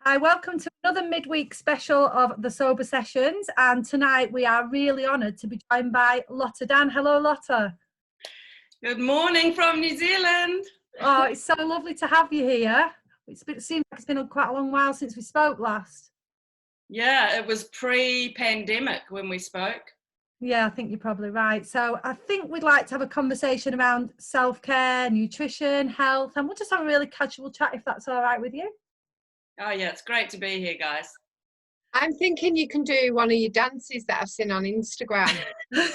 Hi, welcome to another midweek special of the Sober Sessions, and tonight we are really honoured to be joined by Lotta Dann. Hello, Lotta. Good morning from New Zealand. Oh, it's so lovely to have you here. It seems like it's been quite a long while since we spoke last. Yeah, it was pre-pandemic when we spoke. Yeah, I think you're probably right. So I think we'd like to have a conversation around self-care, nutrition, health, and we'll just have a really casual chat if that's all right with you. Oh yeah, it's great to be here, guys. I'm thinking you can do one of your dances that I've seen on Instagram. Did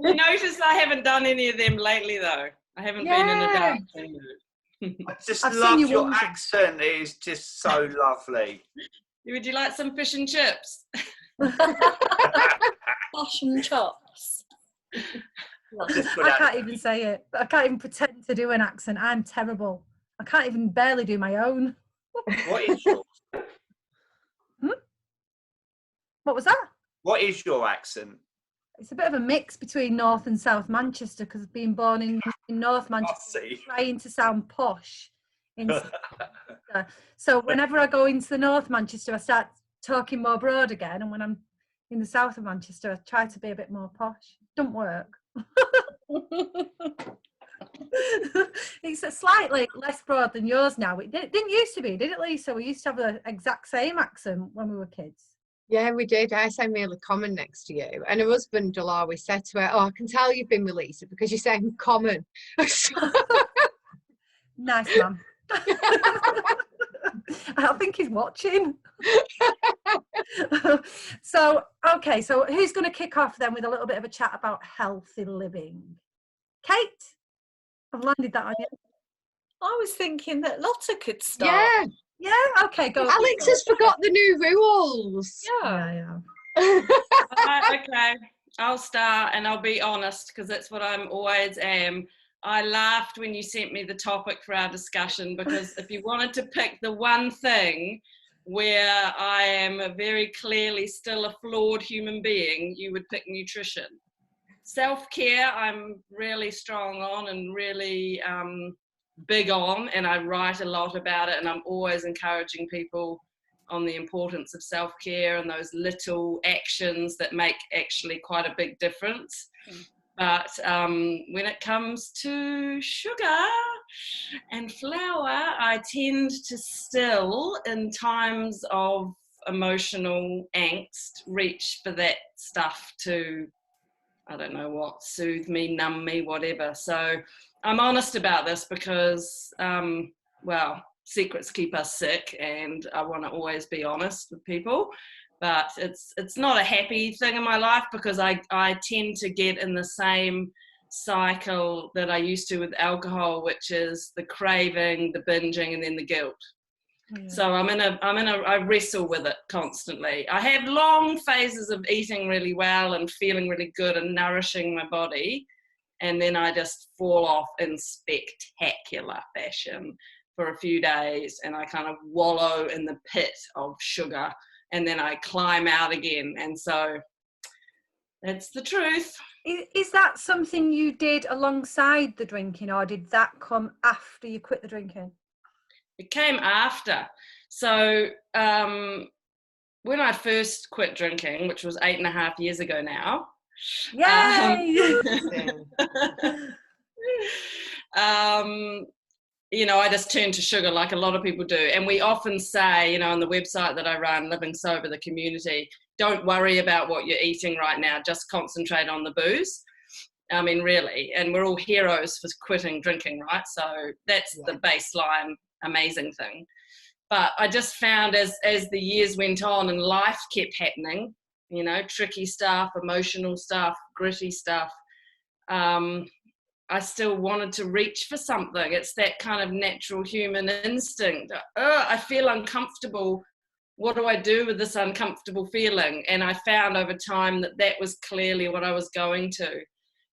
you notice I haven't done any of them lately, though? I haven't been in a dancing mood. I just love your accent. It is just so lovely. Would you like some fish and chips? Fish and chops. I can't even say it. I can't even pretend to do an accent. I'm terrible. I can't even barely do my own. What is yours? What was that? What is your accent? It's a bit of a mix between North and South Manchester, because being born in North Manchester, trying to sound posh. So whenever I go into the North Manchester, I start talking more broad again, and when I'm in the South of Manchester, I try to be a bit more posh. Don't work. It's a slightly less broad than yours now. It didn't used to be, did it, Lisa? We used to have the exact same accent when we were kids. Yeah, we did. I sound really common next to you. And her husband will always say to her, "Oh, I can tell you've been with Lisa because you sound common." Nice, man. I think he's watching. So who's going to kick off then with a little bit of a chat about healthy living? Kate? I've landed that on you. I was thinking that Lotta could start. Yeah, okay, go. Alex has forgot the new rules. Yeah. Okay, I'll start, and I'll be honest, because that's what I'm always am. I laughed when you sent me the topic for our discussion, because if you wanted to pick the one thing where I am very clearly still a flawed human being, you would pick nutrition. Self-care, I'm really strong on and really big on, and I write a lot about it, and I'm always encouraging people on the importance of self-care and those little actions that make actually quite a big difference. But when it comes to sugar and flour, I tend to still, in times of emotional angst, reach for that stuff to, I don't know what, soothe me, numb me, whatever. So I'm honest about this because, secrets keep us sick, and I want to always be honest with people. But it's not a happy thing in my life, because I tend to get in the same cycle that I used to with alcohol, which is the craving, the binging, and then the guilt. Yeah. So I wrestle with it constantly. I have long phases of eating really well and feeling really good and nourishing my body, and then I just fall off in spectacular fashion for a few days, and I kind of wallow in the pit of sugar, and then I climb out again. And so that's the truth. Is that something you did alongside the drinking, or did that come after you quit the drinking? It came after. So when I first quit drinking, which was 8.5 years ago now. Yay! I just turned to sugar like a lot of people do. And we often say, on the website that I run, Living Sober, the community, don't worry about what you're eating right now, just concentrate on the booze. I mean, really. And we're all heroes for quitting drinking, right? So that's the baseline amazing thing. But I just found as the years went on and life kept happening, tricky stuff, emotional stuff, gritty stuff, I still wanted to reach for something. It's that kind of natural human instinct. I feel uncomfortable. What do I do with this uncomfortable feeling? And I found over time that was clearly what I was going to.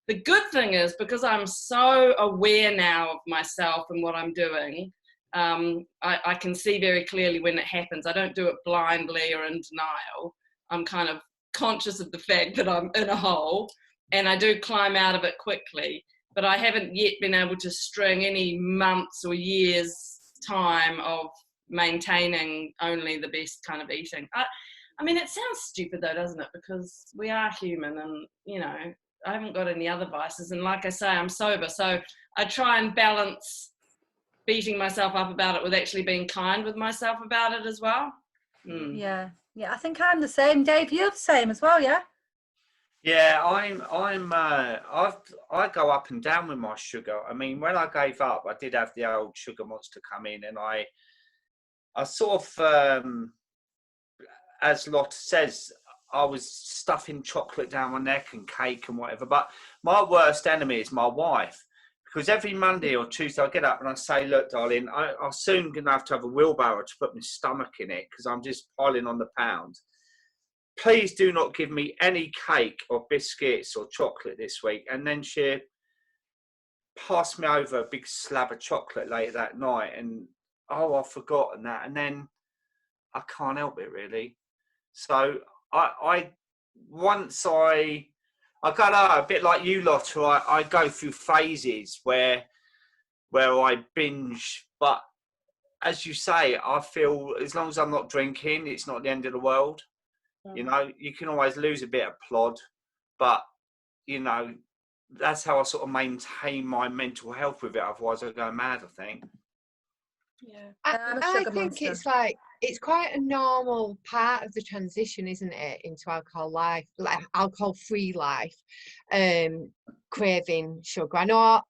The good thing is, because I'm so aware now of myself and what I'm doing, I can see very clearly when it happens. I don't do it blindly or in denial. I'm kind of conscious of the fact that I'm in a hole, and I do climb out of it quickly. but I haven't yet been able to string any months or years time of maintaining only the best kind of eating. I mean, it sounds stupid though, doesn't it? Because we are human, and you know, I haven't got any other vices, and like I say, I'm sober, so I try and balance beating myself up about it with actually being kind with myself about it as well. Yeah, I think I'm the same. Dave, you're the same as well, yeah? Yeah, I go up and down with my sugar. I mean, when I gave up, I did have the old sugar monster come in, and I sort of, as Lotta says, I was stuffing chocolate down my neck and cake and whatever. But my worst enemy is my wife, because every Monday or Tuesday I get up and I say, look, darling, I'm soon going to have a wheelbarrow to put my stomach in it because I'm just piling on the pounds. Please do not give me any cake or biscuits or chocolate this week. And then she passed me over a big slab of chocolate later that night, and I've forgotten that. And then I can't help it really. So I got a bit like you lot, who I go through phases where I binge, but as you say, I feel as long as I'm not drinking, it's not the end of the world. You know, you can always lose a bit of plod, but you know, that's how I sort of maintain my mental health with it. Otherwise I go mad, I think. Yeah, I think it's like, it's quite a normal part of the transition, isn't it, into alcohol life, like alcohol-free life, craving sugar. I know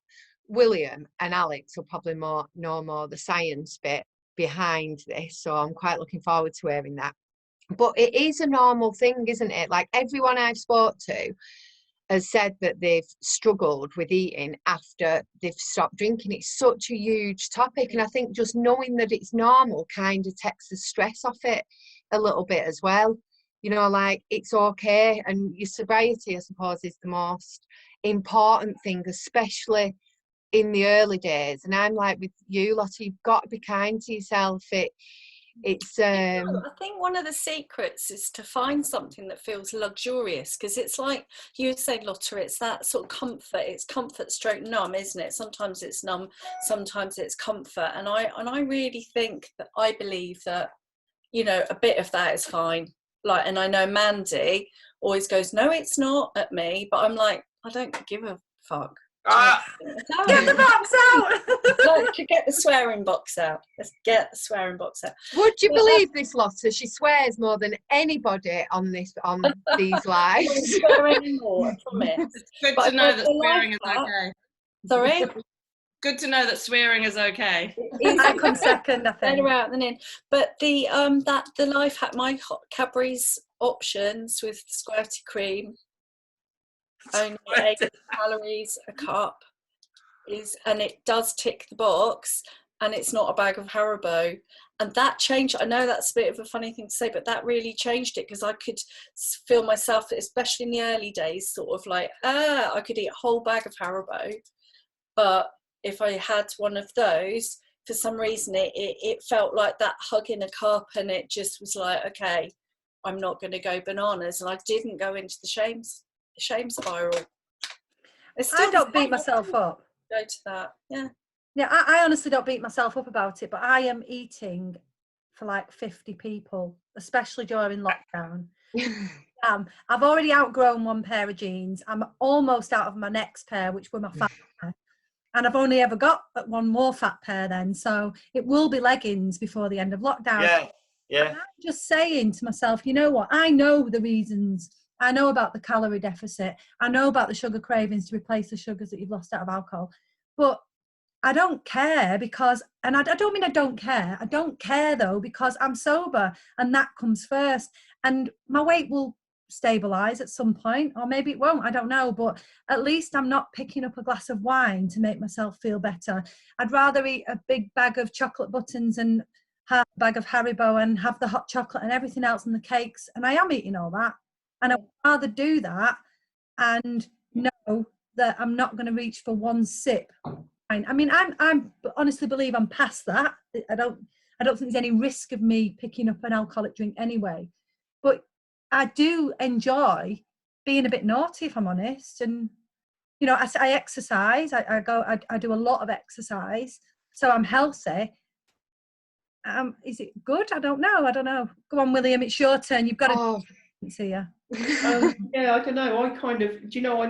William and Alex will probably know more the science bit behind this, so I'm quite looking forward to hearing that. But it is a normal thing, isn't it? Like, everyone I've spoke to has said that they've struggled with eating after they've stopped drinking. It's such a huge topic, and I think just knowing that it's normal kind of takes the stress off it a little bit as well. You know, like, it's okay, and your sobriety, I suppose, is the most important thing, especially in the early days. And I'm like with you, Lotta, you've got to be kind to yourself. I think one of the secrets is to find something that feels luxurious, because it's like you said, Lotta, it's that sort of comfort. It's comfort stroke numb, isn't it? Sometimes it's numb, sometimes it's comfort. And I really think that, I believe that, you know, a bit of that is fine. Like, and I know Mandy always goes, no, it's not, at me, but I'm like, I don't give a fuck. Get the box out! Like, to get the swearing box out. Let's get the swearing box out. Would you believe this, Lotta? She swears more than anybody on these lives. I don't swear anymore, I promise. It's good to know that swearing is okay. Sorry? Good to know that swearing is okay. I come second, I think. Better out than in. But the life hack, my hot Cadbury's options with squirty cream, only 80 calories a cup, and it does tick the box, and it's not a bag of Haribo. And that changed. I know that's a bit of a funny thing to say, but that really changed it, because I could feel myself, especially in the early days, sort of like, I could eat a whole bag of Haribo, but if I had one of those, for some reason it felt like that hug in a cup, and it just was like, okay, I'm not going to go bananas. And I didn't go into the shame spiral. I don't beat myself up. Go to that. Yeah, I honestly don't beat myself up about it, but I am eating for like 50 people, especially during lockdown. I've already outgrown one pair of jeans. I'm almost out of my next pair, which were my fat pair. And I've only ever got one more fat pair then. So it will be leggings before the end of lockdown. Yeah. And I'm just saying to myself, you know what? I know the reasons. I know about the calorie deficit. I know about the sugar cravings to replace the sugars that you've lost out of alcohol. But I don't care because, and I don't mean I don't care. I don't care though, because I'm sober and that comes first. And my weight will stabilize at some point, or maybe it won't, I don't know, but at least I'm not picking up a glass of wine to make myself feel better. I'd rather eat a big bag of chocolate buttons and half a bag of Haribo and have the hot chocolate and everything else and the cakes, and I am eating all that, and I'd rather do that and know that I'm not going to reach for one sip. I mean, I honestly believe I'm past that. I don't think there's any risk of me picking up an alcoholic drink anyway, but I do enjoy being a bit naughty, if I'm honest, and you know, I exercise. I do a lot of exercise, so I'm healthy. Is it good? I don't know. Go on, William. It's your turn. You've got to see you. Yeah, I don't know. I kind of, do you know,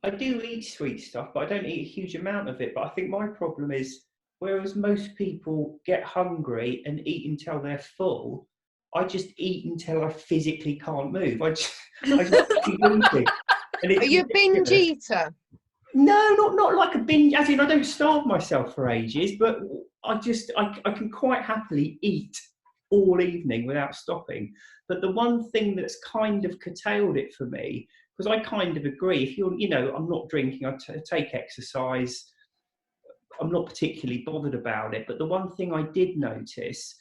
I do eat sweet stuff, but I don't eat a huge amount of it. But I think my problem is, whereas most people get hungry and eat until they're full, I just eat until I physically can't move. I just keep eating. And Are you a binge eater? No, not like a binge, as in I don't starve myself for ages, but I can quite happily eat all evening without stopping. But the one thing that's kind of curtailed it for me, because I kind of agree, if you're, you know, I'm not drinking, I take exercise, I'm not particularly bothered about it. But the one thing I did notice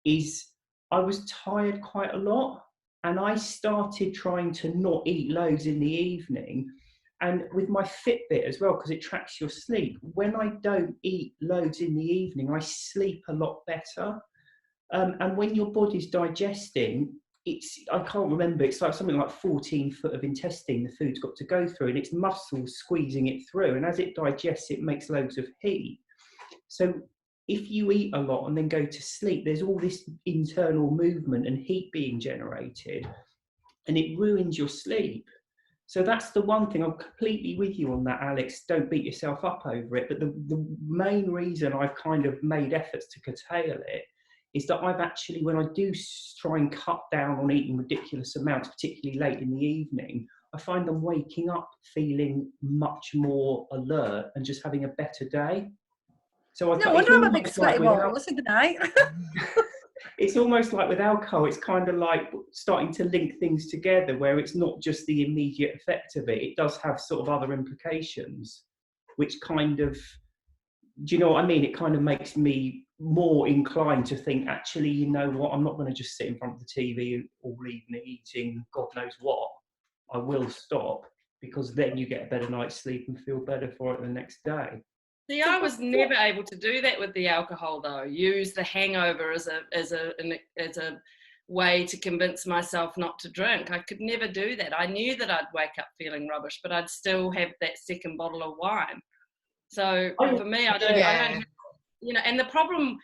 is I was tired quite a lot, and I started trying to not eat loads in the evening. And with my Fitbit as well, because it tracks your sleep, when I don't eat loads in the evening, I sleep a lot better. And when your body's digesting, I can't remember, it's like something like 14 foot of intestine the food's got to go through, and it's muscles squeezing it through. And as it digests, it makes loads of heat. So if you eat a lot and then go to sleep, there's all this internal movement and heat being generated, and it ruins your sleep. So that's the one thing. I'm completely with you on that, Alex. Don't beat yourself up over it. But the main reason I've kind of made efforts to curtail it is that I've actually, when I do try and cut down on eating ridiculous amounts, particularly late in the evening, I find I'm waking up feeling much more alert and just having a better day. So no wonder I'm a big sweaty ball. Listen, good night. It's almost like with alcohol, it's kind of like starting to link things together, where it's not just the immediate effect of it. It does have sort of other implications, which kind of, do you know what I mean? It kind of makes me more inclined to think, actually, you know what, I'm not going to just sit in front of the TV all evening eating God knows what. I will stop, because then you get a better night's sleep and feel better for it the next day. See, I was never able to do that with the alcohol, though. Use the hangover as a way to convince myself not to drink. I could never do that. I knew that I'd wake up feeling rubbish, but I'd still have that second bottle of wine. So for me, I don't, you know. And the problem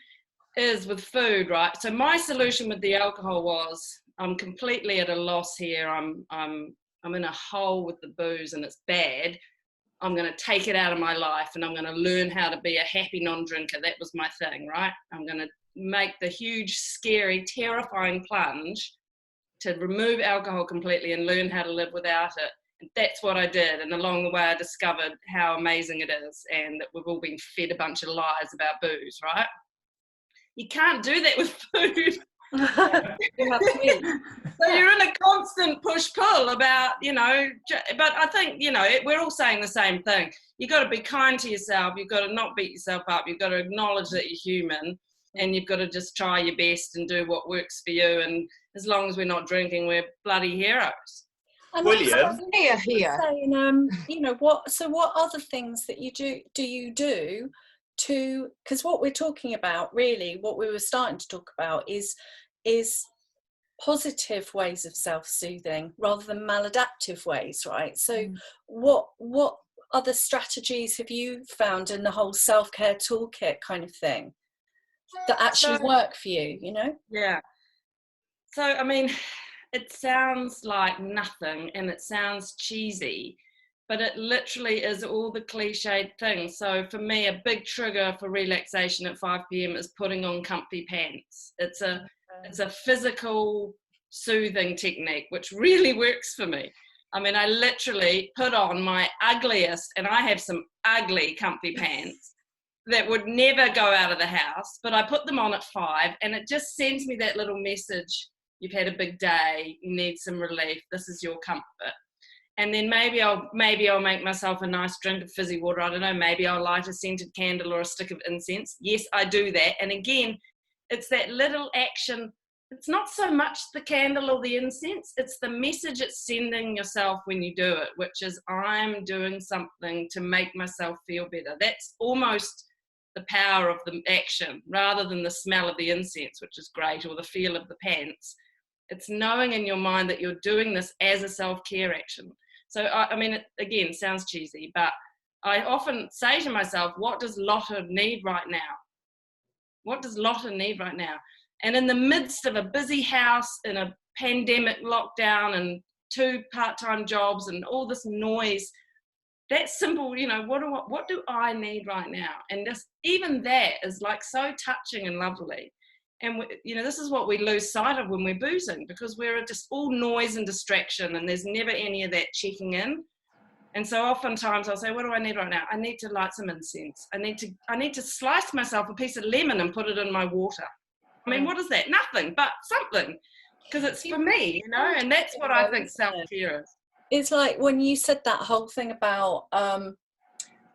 is with food, right? So my solution with the alcohol was, I'm completely at a loss here. I'm in a hole with the booze, and it's bad. I'm going to take it out of my life, and I'm going to learn how to be a happy non-drinker. That was my thing, right? I'm going to make the huge, scary, terrifying plunge to remove alcohol completely and learn how to live without it. And that's what I did. And along the way, I discovered how amazing it is, and that we've all been fed a bunch of lies about booze, right? You can't do that with food. So you're in a constant push-pull about, you know, but I think, you know, we're all saying the same thing. You've got to be kind to yourself. You've got to not beat yourself up. You've got to acknowledge that you're human, and you've got to just try your best and do what works for you. And as long as we're not drinking, we're bloody heroes. And William, here. Saying, you know, what other things that you do to, because what we're talking about, really, what we were starting to talk about is positive ways of self-soothing rather than maladaptive ways, right? So what other strategies have you found in the whole self-care toolkit kind of thing that actually work for you, you know? Yeah. So, I mean, it sounds like nothing and it sounds cheesy, but it literally is all the cliched things. So for me, a big trigger for relaxation at 5 p.m. is putting on comfy pants. It's a physical soothing technique, which really works for me. I mean, I literally put on my ugliest, and I have some ugly comfy pants that would never go out of the house, but I put them on at 5, and it just sends me that little message. You've had a big day, you need some relief, this is your comfort. And then maybe I'll make myself a nice drink of fizzy water. I don't know, maybe I'll light a scented candle or a stick of incense. Yes, I do that. And again, it's that little action. It's not so much the candle or the incense, it's the message it's sending yourself when you do it, which is, I'm doing something to make myself feel better. That's almost the power of the action, rather than the smell of the incense, which is great, or the feel of the pants. It's knowing in your mind that you're doing this as a self-care action. So, I mean, it, again, sounds cheesy, but I often say to myself, what does Lotta need right now? What does Lotta need right now? And in the midst of a busy house, in a pandemic lockdown and 2 part-time jobs and all this noise, that simple, you know, what do I need right now? And this, even that is like so touching and lovely. And you know, this is what we lose sight of when we're boozing, because we're just all noise and distraction, and there's never any of that checking in. And so oftentimes I'll say, what do I need right now? I need to light some incense. I need to slice myself a piece of lemon and put it in my water. I mean, what is that? Nothing, but something, because it's for me, you know. And that's what I think self-care is. It's like when you said that whole thing about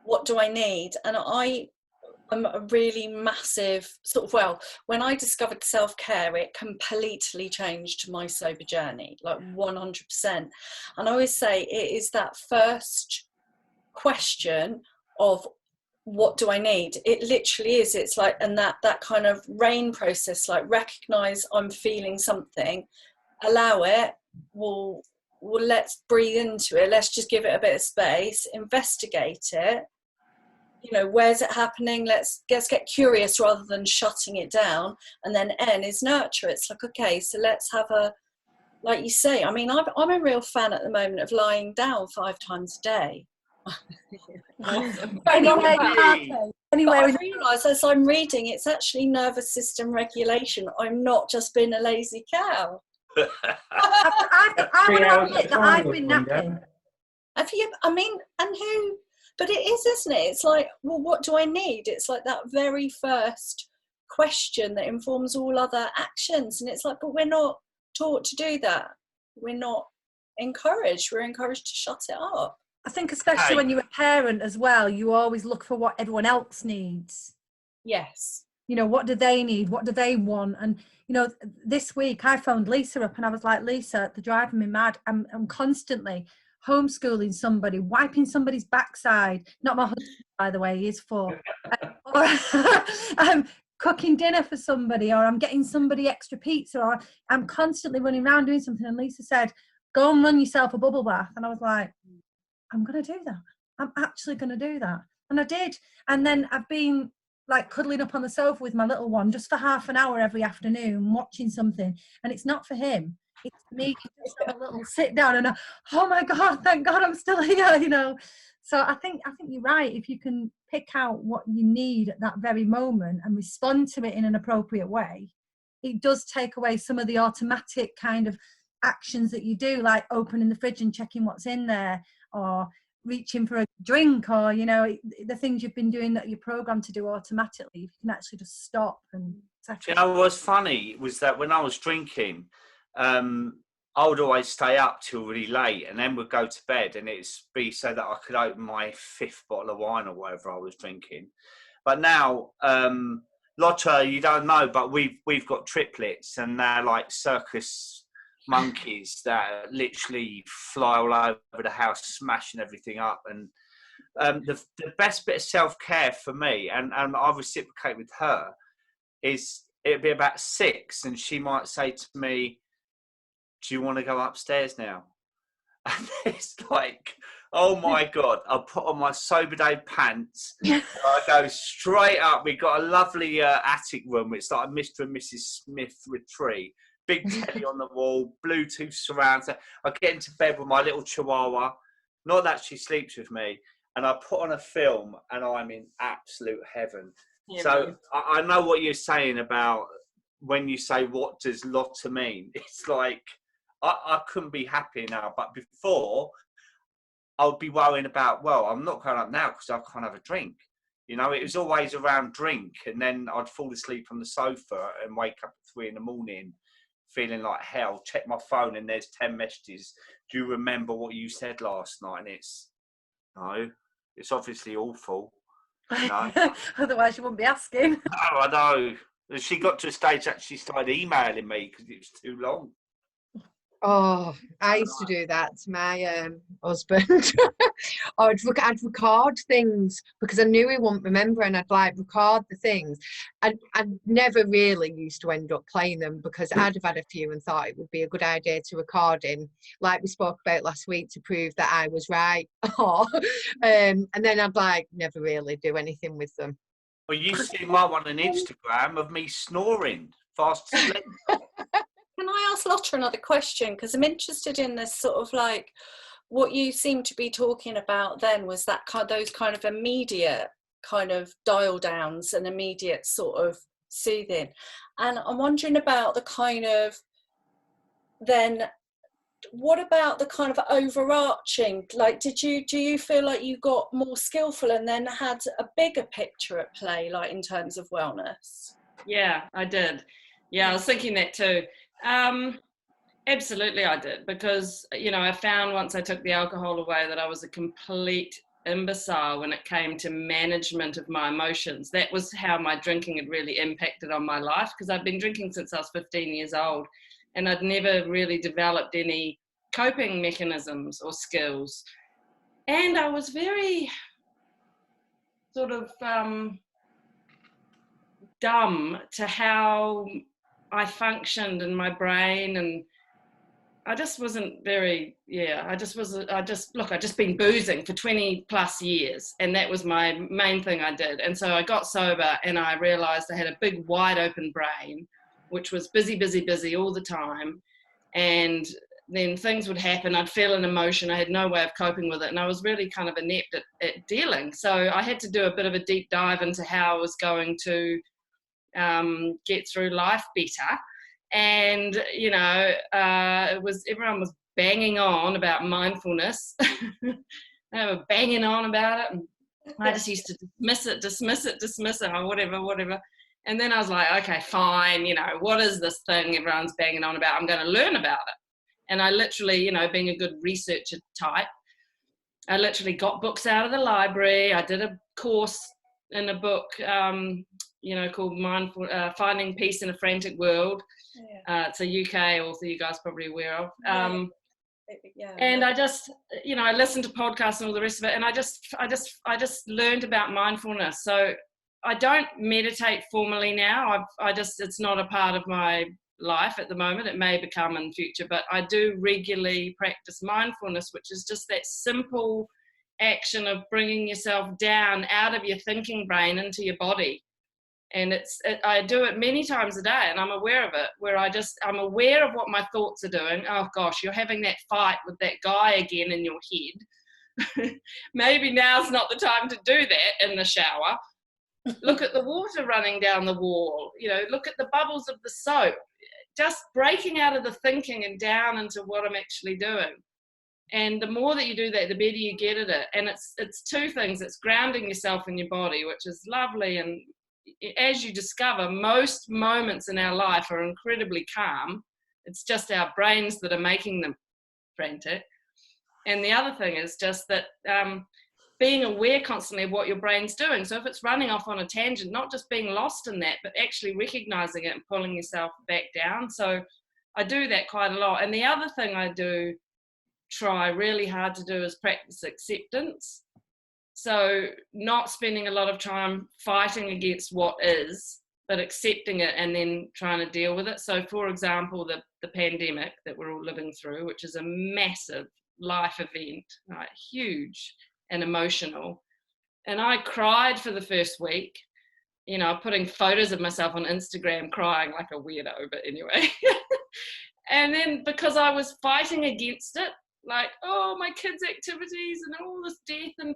what do I need, and I'm a really massive sort of, well, when I discovered self-care, it completely changed my sober journey, like 100%. And I always say it is that first question of what do I need? It literally is. It's like, and that kind of RAIN process, like recognize I'm feeling something, allow it, well, let's breathe into it, let's just give it a bit of space, investigate it, you know, where's it happening, let's get curious rather than shutting it down. And then N is nurture. It's like, okay, so let's have a, like you say, I mean, I'm a real fan at the moment of lying down 5 times a day. Awesome. Anyway, I realise as I'm reading, it's actually nervous system regulation. I'm not just being a lazy cow. I want to admit that I've been napping. Have you? I mean, and who? But it is, isn't it? It's like, well, what do I need? It's like that very first question that informs all other actions. And it's like, but we're not taught to do that. We're not encouraged. We're encouraged to shut it up. I think especially when you're a parent as well, you always look for what everyone else needs. Yes. You know, what do they need? What do they want? And, you know, this week I phoned Lisa up and I was like, Lisa, they're driving me mad. I'm constantly homeschooling somebody, wiping somebody's backside. Not my husband, by the way, he is 4. Or I'm cooking dinner for somebody, or I'm getting somebody extra pizza, or I'm constantly running around doing something. And Lisa said, go and run yourself a bubble bath. And I was like, I'm going to do that. I'm actually going to do that. And I did. And then I've been like cuddling up on the sofa with my little one just for half an hour every afternoon, watching something. And it's not for him. It's me just have a little sit down and oh my God, thank God I'm still here, you know. So I think you're right. If you can pick out what you need at that very moment and respond to it in an appropriate way, it does take away some of the automatic kind of actions that you do, like opening the fridge and checking what's in there, or reaching for a drink, or, you know, the things you've been doing that you're programmed to do automatically. You can actually just stop and you know what's funny was that when I was drinking, I would always stay up till really late and then would go to bed, and it'd be so that I could open my 5th bottle of wine or whatever I was drinking. But now, Lotta, you don't know, but we've got triplets, and they're like circus monkeys that literally fly all over the house, smashing everything up. And the best bit of self-care for me, and I reciprocate with her, is it'd be about 6 and she might say to me, do you want to go upstairs now? And it's like, oh my God, I put on my sober day pants. I go straight up. We've got a lovely attic room. It's like a Mr. and Mrs. Smith retreat. Big telly on the wall, Bluetooth surrounds. I get into bed with my little chihuahua. Not that she sleeps with me. And I put on a film and I'm in absolute heaven. Yeah, so I know what you're saying about when you say, what does Lotta mean? It's like, I couldn't be happy now. But before, I would be worrying about, well, I'm not going up now because I can't have a drink. You know, it was always around drink. And then I'd fall asleep on the sofa and wake up at 3 a.m, feeling like hell, check my phone and there's 10 messages. Do you remember what you said last night? And it's, no, it's obviously awful. You know? Otherwise you wouldn't be asking. No, I know. She got to a stage that she started emailing me because it was too long. Oh, I used to do that to my husband. Or I'd record things because I knew he wouldn't remember, and I'd like record the things. I never really used to end up playing them because I'd have had a few and thought it would be a good idea to record in, like we spoke about last week, to prove that I was right. And then I'd like never really do anything with them. Well, you see my one on Instagram of me snoring fast asleep. Can I ask Lotta another question? Because I'm interested in this sort of like, what you seem to be talking about then was that those kind of immediate kind of dial downs and immediate sort of soothing. And I'm wondering about the kind of, then what about the kind of overarching, like do you feel like you got more skillful and then had a bigger picture at play, like in terms of wellness? Yeah, I did. Yeah, I was thinking that too. Absolutely I did, because I found once I took the alcohol away that I was a complete imbecile when it came to management of my emotions. That was how my drinking had really impacted on my life, because I'd been drinking since I was 15 years old and I'd never really developed any coping mechanisms or skills. And I was very sort of dumb to how I functioned in my brain, and I just wasn't very, I just been boozing for 20 plus years, and that was my main thing I did. And so I got sober and I realized I had a big wide open brain, which was busy all the time. And then things would happen, I'd feel an emotion, I had no way of coping with it, and I was really kind of inept at dealing. So I had to do a bit of a deep dive into how I was going to get through life better. And everyone was banging on about mindfulness. They were banging on about it, and I just used to dismiss it, or whatever. And then I was like, okay, fine, what is this thing everyone's banging on about? I'm going to learn about it. And I literally, being a good researcher type, I literally got books out of the library. I did a course in a book called Finding Peace in a Frantic World. It's a UK author you guys probably aware of. And I just, I listened to podcasts and all the rest of it, and I just learned about mindfulness. So I don't meditate formally now. It's not a part of my life at the moment. It may become in future, but I do regularly practice mindfulness, which is just that simple action of bringing yourself down out of your thinking brain into your body. And I do it many times a day, and I'm aware of it, where I'm aware of what my thoughts are doing. Oh gosh, you're having that fight with that guy again in your head. Maybe now's not the time to do that in the shower. Look at the water running down the wall, look at the bubbles of the soap. Just breaking out of the thinking and down into what I'm actually doing. And the more that you do that, the better you get at it. And it's two things. It's grounding yourself in your body, which is lovely. And as you discover, most moments in our life are incredibly calm. It's just our brains that are making them frantic. And the other thing is just that being aware constantly of what your brain's doing. So if it's running off on a tangent, not just being lost in that, but actually recognizing it and pulling yourself back down. So I do that quite a lot. And the other thing I do try really hard to do is practice acceptance. So not spending a lot of time fighting against what is, but accepting it and then trying to deal with it. So for example, the pandemic that we're all living through, which is a massive life event, right? Huge and emotional. And I cried for the first week, putting photos of myself on Instagram crying like a weirdo, but anyway. And then because I was fighting against it, like, oh, my kids' activities and all this death, and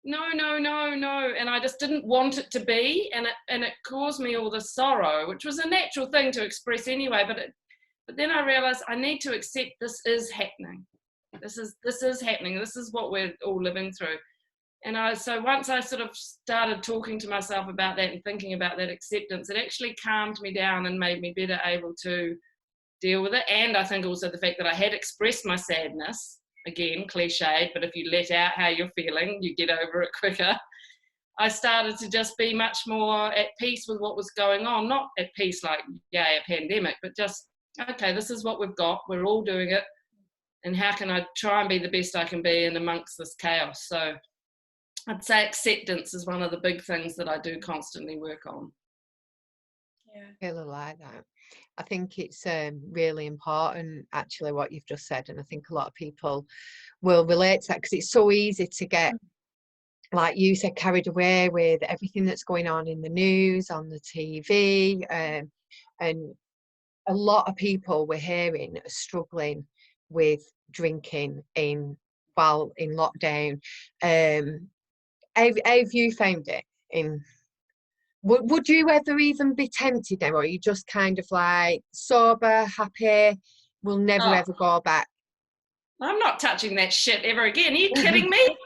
no. And I just didn't want it to be. And it caused me all this sorrow, which was a natural thing to express anyway. But then I realized I need to accept this is happening. This is happening. This is what we're all living through. And so once I sort of started talking to myself about that and thinking about that acceptance, it actually calmed me down and made me better able to deal with it. And I think also the fact that I had expressed my sadness, again, cliched, but if you let out how you're feeling, you get over it quicker. I started to just be much more at peace with what was going on. Not at peace like, a pandemic, but just okay, this is what we've got, we're all doing it, and how can I try and be the best I can be in amongst this chaos? So I'd say acceptance is one of the big things that I do constantly work on. I really like that. I think it's really important, actually, what you've just said, and I think a lot of people will relate to that, because it's so easy to get, like you said, carried away with everything that's going on in the news, on the TV, and a lot of people we're hearing are struggling with drinking while in lockdown. Have you found it in? Would you ever even be tempted now, or are you just kind of like sober, happy, will never ever go back? I'm not touching that shit ever again. Are you kidding me?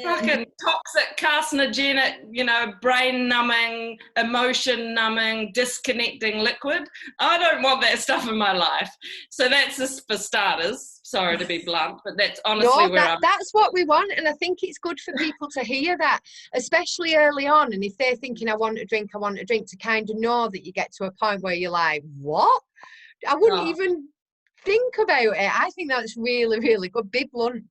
Fucking toxic, carcinogenic, you know, brain numbing, emotion numbing, disconnecting liquid. I don't want that stuff in my life. So that's just for starters. Sorry to be blunt, but that's honestly that's what we want. And I think it's good for people to hear that, especially early on. And if they're thinking, I want a drink, to kind of know that you get to a point where you're like, what? I wouldn't even think about it. I think that's really, really good. Be blunt.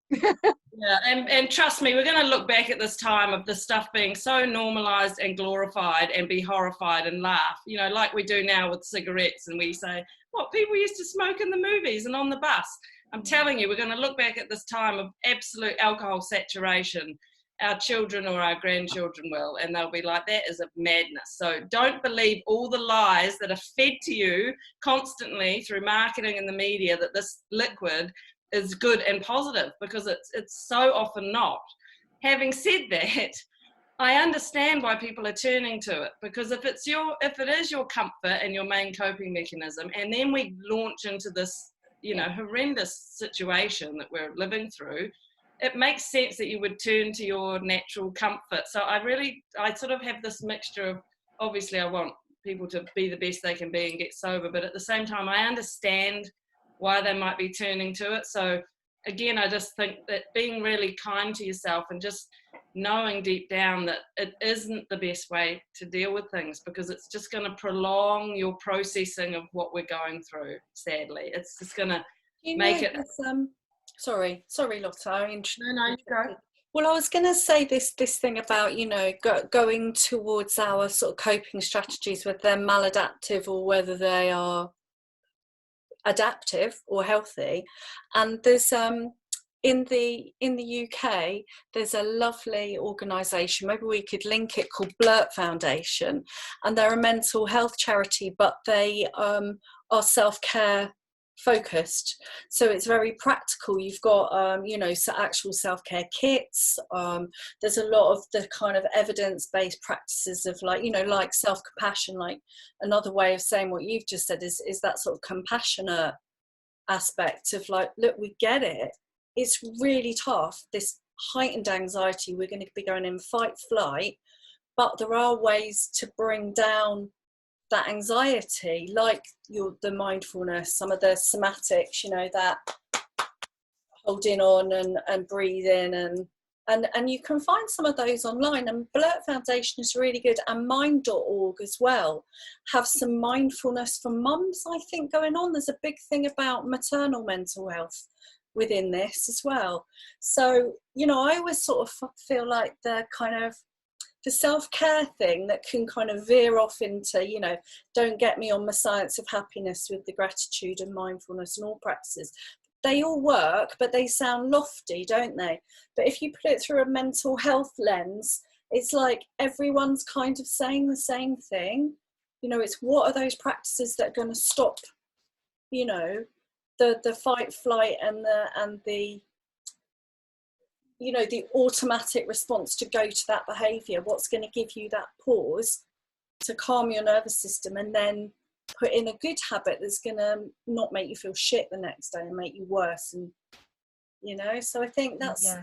Yeah, and trust me, we're going to look back at this time of the stuff being so normalised and glorified and be horrified and laugh, you know, like we do now with cigarettes, and we say, what, people used to smoke in the movies and on the bus. I'm telling you, we're going to look back at this time of absolute alcohol saturation. Our children or our grandchildren will, and they'll be like, that is a madness. So don't believe all the lies that are fed to you constantly through marketing and the media that this liquid is good and positive, because it's so often not. Having said that, I understand why people are turning to it, because if it is your comfort and your main coping mechanism, and then we launch into this, you know, horrendous situation that we're living through, it makes sense that you would turn to your natural comfort. So I sort of have this mixture of, obviously I want people to be the best they can be and get sober, but at the same time I understand why they might be turning to it. So again, I just think that being really kind to yourself and just knowing deep down that it isn't the best way to deal with things, because it's just going to prolong your processing of what we're going through, sadly. It's just going to make it... Sorry, Lotta. No, you go. Well, I was going to say this thing about, you know, going towards our sort of coping strategies, whether they're maladaptive or whether they are adaptive or healthy. And there's in the UK there's a lovely organisation, maybe we could link it, called Blurt Foundation, and they're a mental health charity, but they are self-care focused, so it's very practical. You've got you know, actual self-care kits. There's a lot of the kind of evidence-based practices of, like, you know, like self-compassion. Like, another way of saying what you've just said is that sort of compassionate aspect of, like, look, we get it, it's really tough, this heightened anxiety, we're going to be going in fight flight, but there are ways to bring down that anxiety, like the mindfulness, some of the somatics, you know, that holding on and breathing, and you can find some of those online. And Blurt Foundation is really good, and mind.org as well have some mindfulness for mums, I think, going on. There's a big thing about maternal mental health within this as well. So, you know, I always sort of feel like the kind of the self-care thing that can kind of veer off into, you know, don't get me on my science of happiness with the gratitude and mindfulness and all practices. They all work, but they sound lofty, don't they? But if you put it through a mental health lens, it's like everyone's kind of saying the same thing. You know, it's what are those practices that are going to stop, you know, the fight, flight, and the you know, the automatic response to go to that behaviour. What's going to give you that pause to calm your nervous system, and then put in a good habit that's going to not make you feel shit the next day and make you worse. And, you know, so I think that's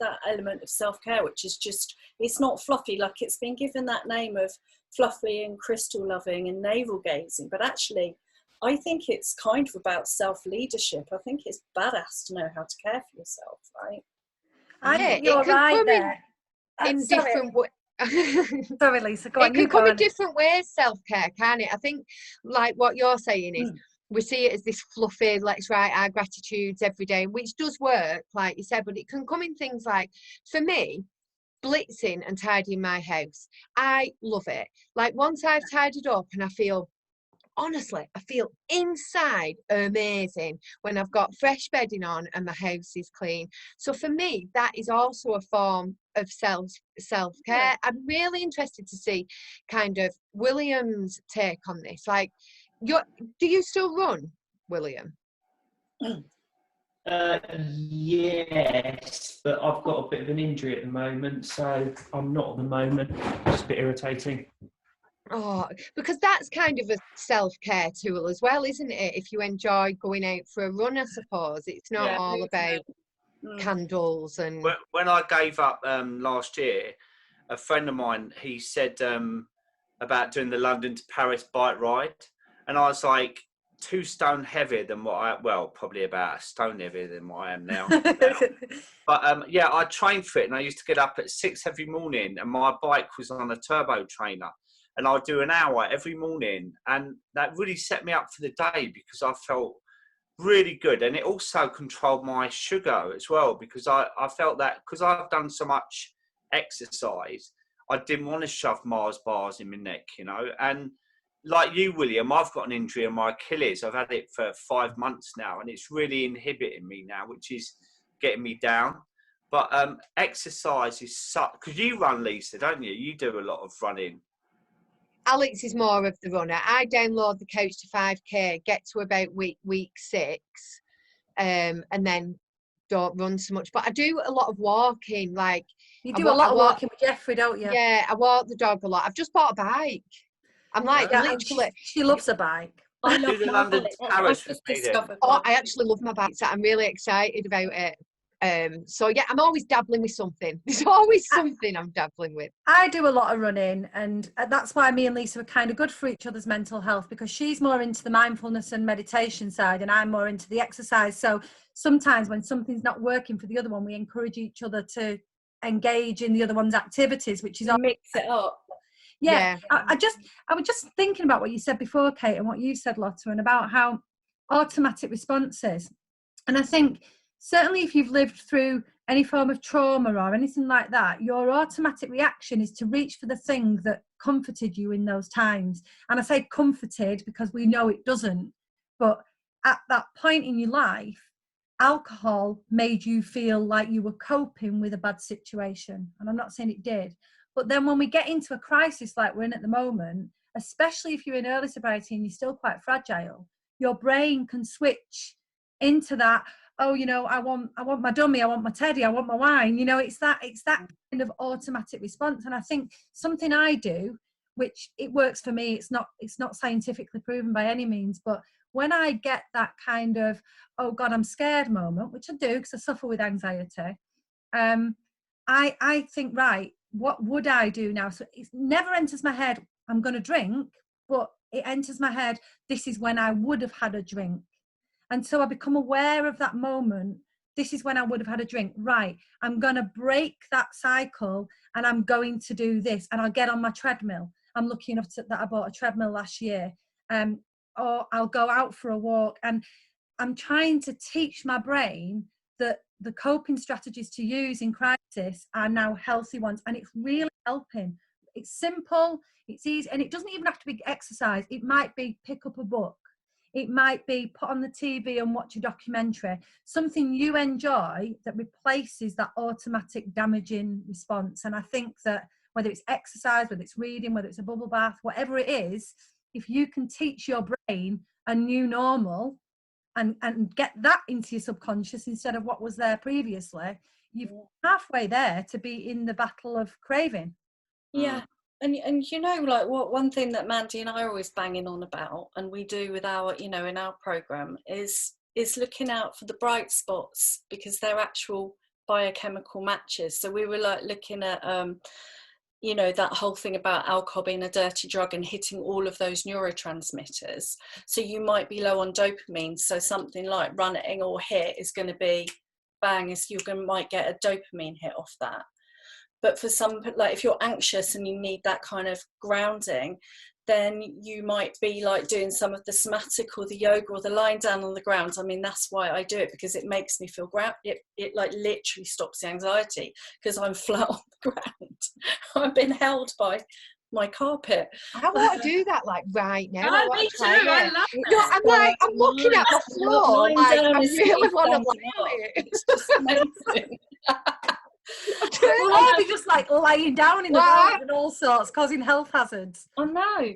that element of self-care, which is just, it's not fluffy, like it's been given that name of fluffy and crystal loving and navel gazing, but actually I think it's kind of about self-leadership. I think it's badass to know how to care for yourself, right? I think you're right there. In different ways. Sorry, Lisa, go on. It can come in different ways, self-care, can't it? I think, like what you're saying is, we see it as this fluffy, let's write our gratitudes every day, which does work, like you said, but it can come in things like, for me, blitzing and tidying my house. I love it. Like, once I've tidied up and I feel, honestly, I feel inside amazing when I've got fresh bedding on and my house is clean. So for me, that is also a form of self-care. Yeah. I'm really interested to see kind of William's take on this. Like, do you still run, William? Yes, but I've got a bit of an injury at the moment, so I'm not at the moment. It's a bit irritating. Oh, because that's kind of a self-care tool as well, isn't it? If you enjoy going out for a run, I suppose it's not all about candles and. When I gave up last year, a friend of mine, he said about doing the London to Paris bike ride, and I was like 2 stone heavier than probably about a stone heavier than what I am now. But yeah, I trained for it, and I used to get up at 6 every morning, and my bike was on a turbo trainer. And I'd do an hour every morning, and that really set me up for the day because I felt really good. And it also controlled my sugar as well, because I felt that because I've done so much exercise, I didn't want to shove Mars bars in my neck, you know. And like you, William, I've got an injury on my Achilles. I've had it for 5 months now, and it's really inhibiting me now, which is getting me down. But exercise is such, because you run, Lisa, don't you? You do a lot of running. Alex is more of the runner. I download the Coach to 5K, get to about week 6, and then don't run so much. But I do a lot of walking. Like, you do a lot of walking with Jeffrey, don't you? Yeah, I walk the dog a lot. I've just bought a bike. I'm like, literally. She loves a bike. I love my bike. I've just discovered. Oh, I actually love my bike. So I'm really excited about it. So yeah, I'm always dabbling with something. There's always something I'm dabbling with. I do a lot of running, and that's why me and Lisa are kind of good for each other's mental health, because she's more into the mindfulness and meditation side and I'm more into the exercise. So sometimes when something's not working for the other one, we encourage each other to engage in the other one's activities, which is mix it up. Yeah. I was just thinking about what you said before, Kate, and what you said, Lotta, and about how automatic responses. And I think certainly if you've lived through any form of trauma or anything like that, your automatic reaction is to reach for the thing that comforted you in those times. And I say comforted because we know it doesn't. But at that point in your life, alcohol made you feel like you were coping with a bad situation. And I'm not saying it did. But then when we get into a crisis like we're in at the moment, especially if you're in early sobriety and you're still quite fragile, your brain can switch into that, oh, you know, I want my dummy, I want my teddy, I want my wine. You know, it's that kind of automatic response. And I think something I do, which it works for me, it's not scientifically proven by any means, but when I get that kind of, oh God, I'm scared moment, which I do because I suffer with anxiety, I think, right, what would I do now? So it never enters my head, I'm going to drink, but it enters my head, this is when I would have had a drink. And so I become aware of that moment. This is when I would have had a drink. Right, I'm going to break that cycle and I'm going to do this. And I'll get on my treadmill. I'm lucky enough that I bought a treadmill last year. Or I'll go out for a walk. And I'm trying to teach my brain that the coping strategies to use in crisis are now healthy ones. And it's really helping. It's simple, it's easy, and it doesn't even have to be exercise. It might be pick up a book. It might be put on the TV and watch a documentary, something you enjoy that replaces that automatic damaging response. And I think that whether it's exercise, whether it's reading, whether it's a bubble bath, whatever it is, if you can teach your brain a new normal and get that into your subconscious instead of what was there previously, you're halfway there to be in the battle of craving. Yeah. And you know, like one thing that Mandy and I are always banging on about, and we do with our, you know, in our program, is looking out for the bright spots, because they're actual biochemical matches. So we were like looking at, you know, that whole thing about alcohol being a dirty drug and hitting all of those neurotransmitters. So you might be low on dopamine. So something like running or HIIT is going to be bang, might get a dopamine hit off that. But for some, like if you're anxious and you need that kind of grounding, then you might be like doing some of the somatic or the yoga or the lying down on the ground. I mean, that's why I do it, because it makes me feel ground. It like literally stops the anxiety, because I'm flat on the ground. I've been held by my carpet. I want to do that like right now. Oh, me too. I love it. No, I'm like, I'm looking at the floor, Lying like down I is really want to standing lay up. on it. It's just amazing. We'll all be just like lying down in the What? road and all sorts, causing health hazards. I know.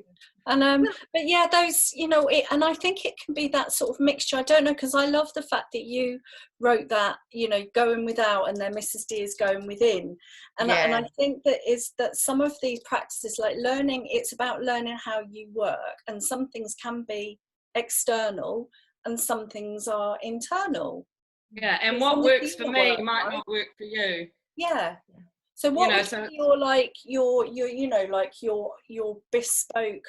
And but yeah, those, you know, and I think it can be that sort of mixture. I don't know, because I love the fact that you wrote that, you know, going without, and then Mrs. D is going within. And I think that some of these practices, like learning, it's about learning how you work, and some things can be external and some things are internal. Yeah, and what works for me might not work for you. Yeah. So what would be your, like, your you know, like your bespoke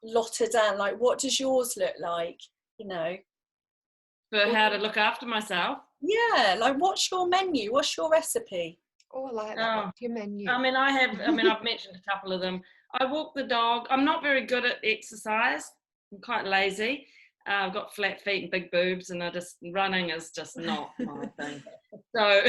Lotta Dann, like what does yours look like, you know? For how to look after myself. Yeah, like what's your menu? What's your recipe? Oh, I like that. What's your menu? I mean, I've mentioned a couple of them. I walk the dog. I'm not very good at exercise. I'm quite lazy. I've got flat feet and big boobs, and running is just not my thing. So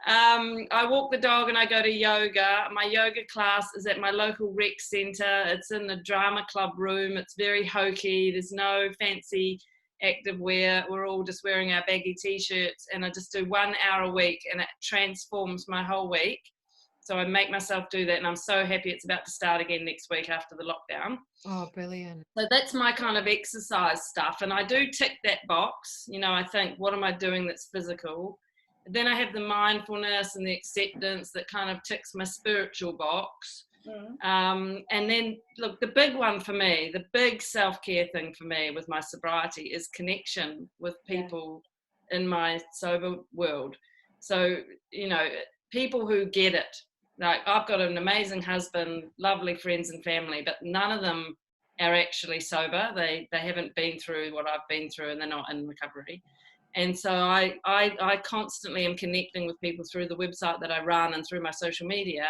I walk the dog and I go to yoga. My yoga class is at my local rec centre. It's in the drama club room. It's very hokey. There's no fancy active wear. We're all just wearing our baggy t-shirts, and I just do 1 hour a week, and it transforms my whole week. So I make myself do that, and I'm so happy it's about to start again next week after the lockdown. Oh, brilliant. So that's my kind of exercise stuff, and I do tick that box. You know, I think, what am I doing that's physical? Then I have the mindfulness and the acceptance that kind of ticks my spiritual box. And then, look, the big one for me, the big self-care thing for me with my sobriety is connection with people in my sober world. So, you know, people who get it. Like, I've got an amazing husband, lovely friends and family, but none of them are actually sober. They haven't been through what I've been through, and they're not in recovery. And so I constantly am connecting with people through the website that I run and through my social media,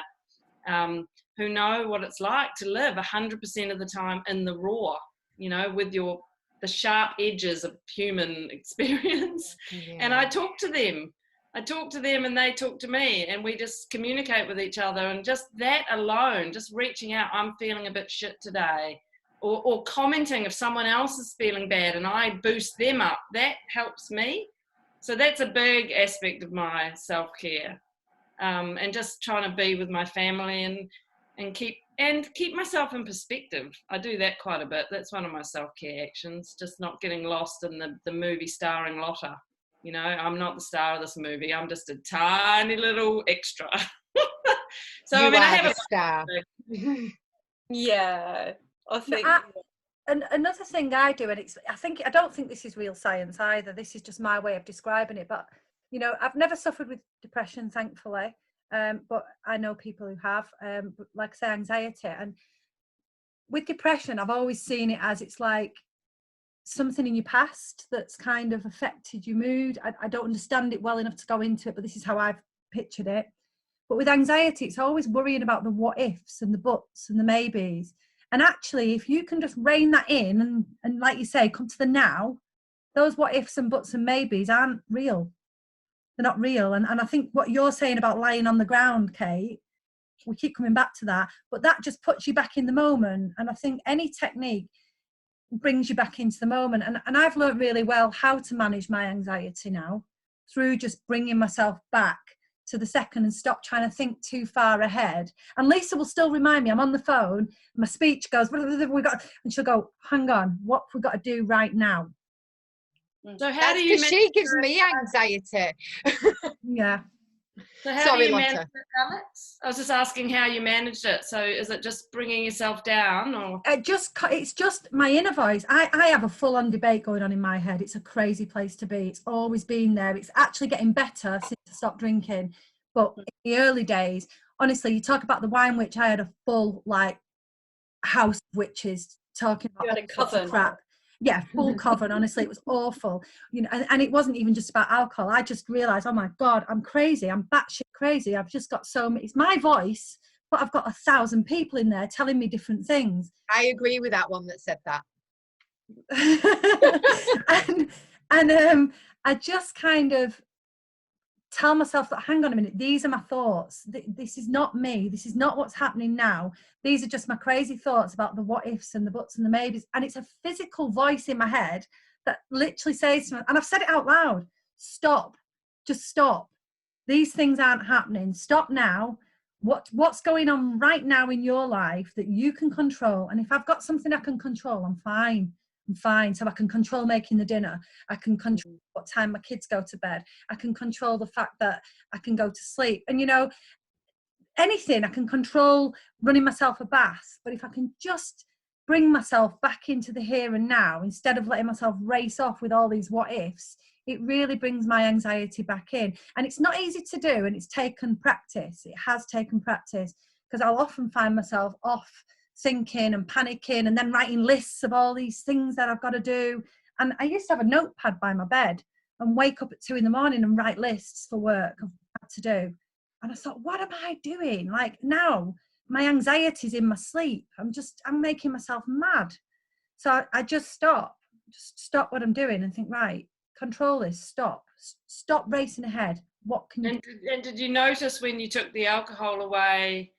who know what it's like to live 100% of the time in the raw, you know, with the sharp edges of human experience. Yeah. And I talk to them and they talk to me, and we just communicate with each other. And just that alone, just reaching out, I'm feeling a bit shit today, or commenting if someone else is feeling bad and I boost them up, that helps me. So that's a big aspect of my self-care, and just trying to be with my family and keep myself in perspective. I do that quite a bit. That's one of my self-care actions, just not getting lost in the movie starring Lotta. You know, I'm not the star of this movie. I'm just a tiny little extra. So I have a star. Yeah, I think. And another thing I do, and I don't think this is real science either. This is just my way of describing it. But you know, I've never suffered with depression, thankfully. But I know people who have, like I say, anxiety. And with depression, I've always seen it as it's like something in your past that's kind of affected your mood. I don't understand it well enough to go into it, but this is how I've pictured it. But with anxiety, it's always worrying about the what ifs and the buts and the maybes. And actually, if you can just rein that in and like you say, come to the now, those what ifs and buts and maybes aren't real. They're not real. And I think what you're saying about lying on the ground, Kate, we keep coming back to that, but that just puts you back in the moment. And I think any technique brings you back into the moment. And I've learned really well how to manage my anxiety now through just bringing myself back to the second and stop trying to think too far ahead. And Lisa will still remind me, I'm on the phone, my speech goes, and she'll go, hang on, what have we got to do right now? So how do you manage? She gives me anxiety. Yeah. So how do you manage it, Alex? I was just asking how you managed it. So is it just bringing yourself down, or? It's just my inner voice. I have a full-on debate going on in my head. It's a crazy place to be. It's always been there. It's actually getting better since I stopped drinking. But in the early days, honestly, you talk about the wine witch, I had a full, like, house of witches talking about you had a coven. Crap. Yeah, full cover. And honestly, it was awful. You know, and it wasn't even just about alcohol. I just realised, oh my God, I'm crazy. I'm batshit crazy. I've just got so many. It's my voice, but I've got 1,000 people in there telling me different things. I agree with that one that said that. and I just kind of tell myself that, hang on a minute, these are my thoughts. This is not me. This is not what's happening now. These are just my crazy thoughts about the what ifs and the buts and the maybes. And it's a physical voice in my head that literally says to me, and I've said it out loud, stop, just stop. These things aren't happening. Stop now. What's going on right now in your life that you can control? And if I've got something I can control, I'm fine. I'm fine. So I can control making the dinner. I can control what time my kids go to bed. I can control the fact that I can go to sleep. And, you know, anything, I can control running myself a bath. But if I can just bring myself back into the here and now, instead of letting myself race off with all these what ifs, it really brings my anxiety back in. And it's not easy to do, and it's taken practice. It has taken practice, because I'll often find myself off thinking and panicking and then writing lists of all these things that I've got to do. And I used to have a notepad by my bed and wake up at 2 a.m. and write lists for work of what I had to do. And I thought, what am I doing? Like, now my anxiety's in my sleep. I'm making myself mad. So I just stop what I'm doing and think, right, control this, stop racing ahead. What can you do? And did you notice when you took the alcohol away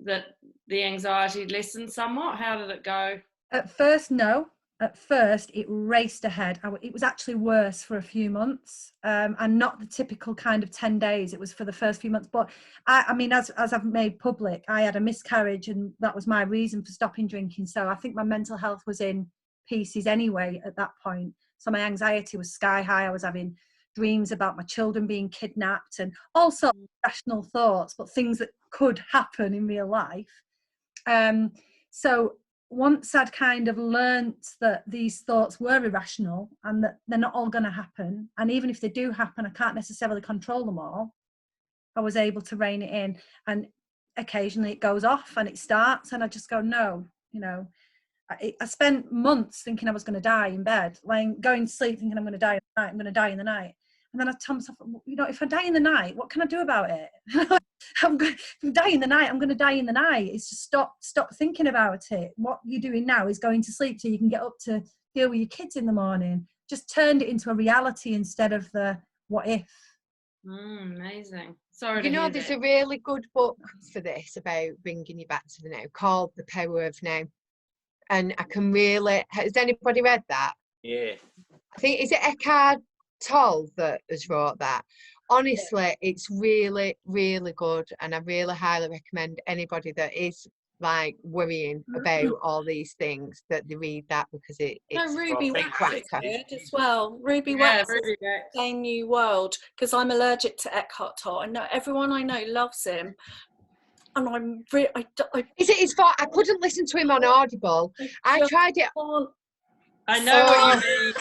that the anxiety lessened somewhat? How did it go? At first, no. At first, it raced ahead. It was actually worse for a few months, and not the typical kind of 10 days. It was for the first few months. But I mean, as I've made public, I had a miscarriage, and that was my reason for stopping drinking. So I think my mental health was in pieces anyway at that point. So my anxiety was sky high. I was having dreams about my children being kidnapped and all sorts of rational thoughts, but things that could happen in real life. So once I'd kind of learnt that these thoughts were irrational and that they're not all going to happen, and even if they do happen, I can't necessarily control them all, I was able to rein it in. And occasionally it goes off and it starts, and I just go, no, you know. I spent months thinking I was going to die in bed, going to sleep thinking I'm going to die in the night. I'm going to die in the night. And then I tell myself, you know, if I die in the night, what can I do about it? If I die in the night, I'm going to die in the night. It's just stop thinking about it. What you're doing now is going to sleep so you can get up to deal with your kids in the morning. Just turned it into a reality instead of the what if. Amazing. Sorry. You know, there's a really good book for this about bringing you back to the now called The Power of Now. And I can really, has anybody read that? Yeah. I think, is it Eckhart Tolle that has wrote that? Honestly, it's really, really good. And I really highly recommend anybody that is like worrying about all these things that they read that, because it's Ruby Wax is cracker. good as well. Ruby Wax is a new world, because I'm allergic to Eckhart Tolle. I know everyone I know loves him. And I'm really, It's for, I couldn't listen to him on Audible. I tried it. I know what you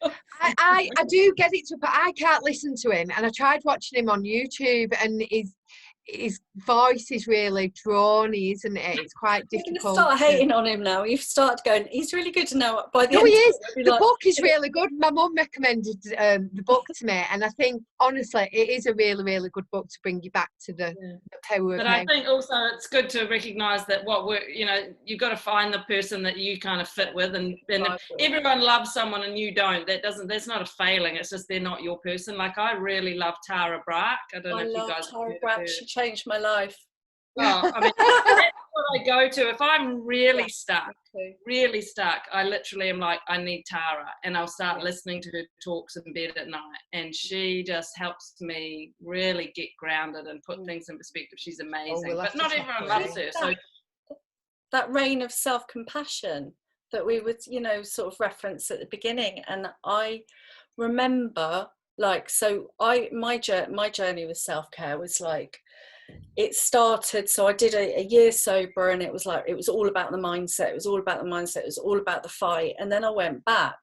mean. I do get it, but I can't listen to him. And I tried watching him on YouTube, and his voice is really drawny, isn't it? It's quite difficult. You're going to start hating on him now. You've started going, he's really good to know. By the No, end he is. The like, book is really good. My mum recommended the book to me, and I think, honestly, it is a really, really good book to bring you back to the power of now. But I think also it's good to recognise that you've got to find the person that you kind of fit with, and if everyone loves someone and you don't, that's not a failing. It's just they're not your person. Like, I really love Tara Brach. I don't know if you guys have heard of her. She changed my life. Oh, I mean, that's what I go to. If I'm really stuck, I literally am like, I need Tara, and I'll start listening to her talks in bed at night, and she just helps me really get grounded and put things in perspective. She's amazing, but not everyone loves her. So that reign of self-compassion that we would, sort of reference at the beginning, and I remember, like, so my journey with self-care was like, it started, so I did a year sober, and it was all about the mindset. It was all about the mindset. It was all about the fight. And then I went back,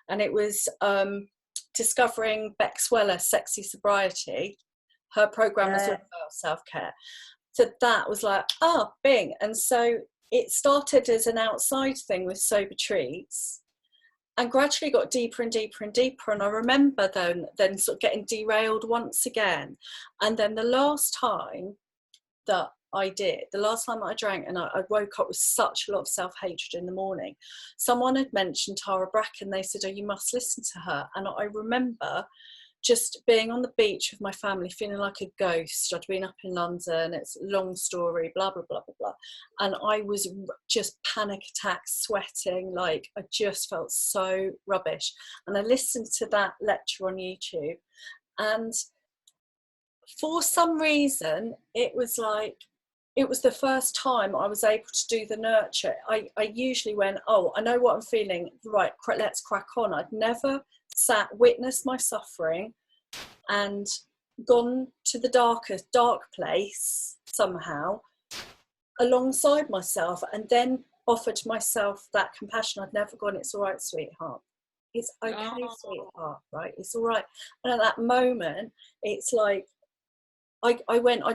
and it was discovering Beck Sweller, Sexy Sobriety. Her program was all about self-care. So that was like, bing. And so it started as an outside thing with Sober Treats. and gradually got deeper and deeper and deeper. And I remember then sort of getting derailed once again. And then the last time that the last time I drank, and I woke up with such a lot of self-hatred in the morning, someone had mentioned Tara Bracken. They said, oh, you must listen to her. And I remember just being on the beach with my family, feeling like a ghost. I'd been up in London, it's a long story, blah, blah, blah, blah, blah. And I was just panic attacks, sweating, like I just felt so rubbish. And I listened to that lecture on YouTube, and for some reason, it was the first time I was able to do the nurture. I usually went, oh, I know what I'm feeling, right, let's crack on. I'd never witnessed my suffering and gone to the dark place somehow alongside myself, and then offered myself that compassion. I'd never gone, it's all right, sweetheart. It's okay, sweetheart, right? It's all right. And at that moment, it's like, I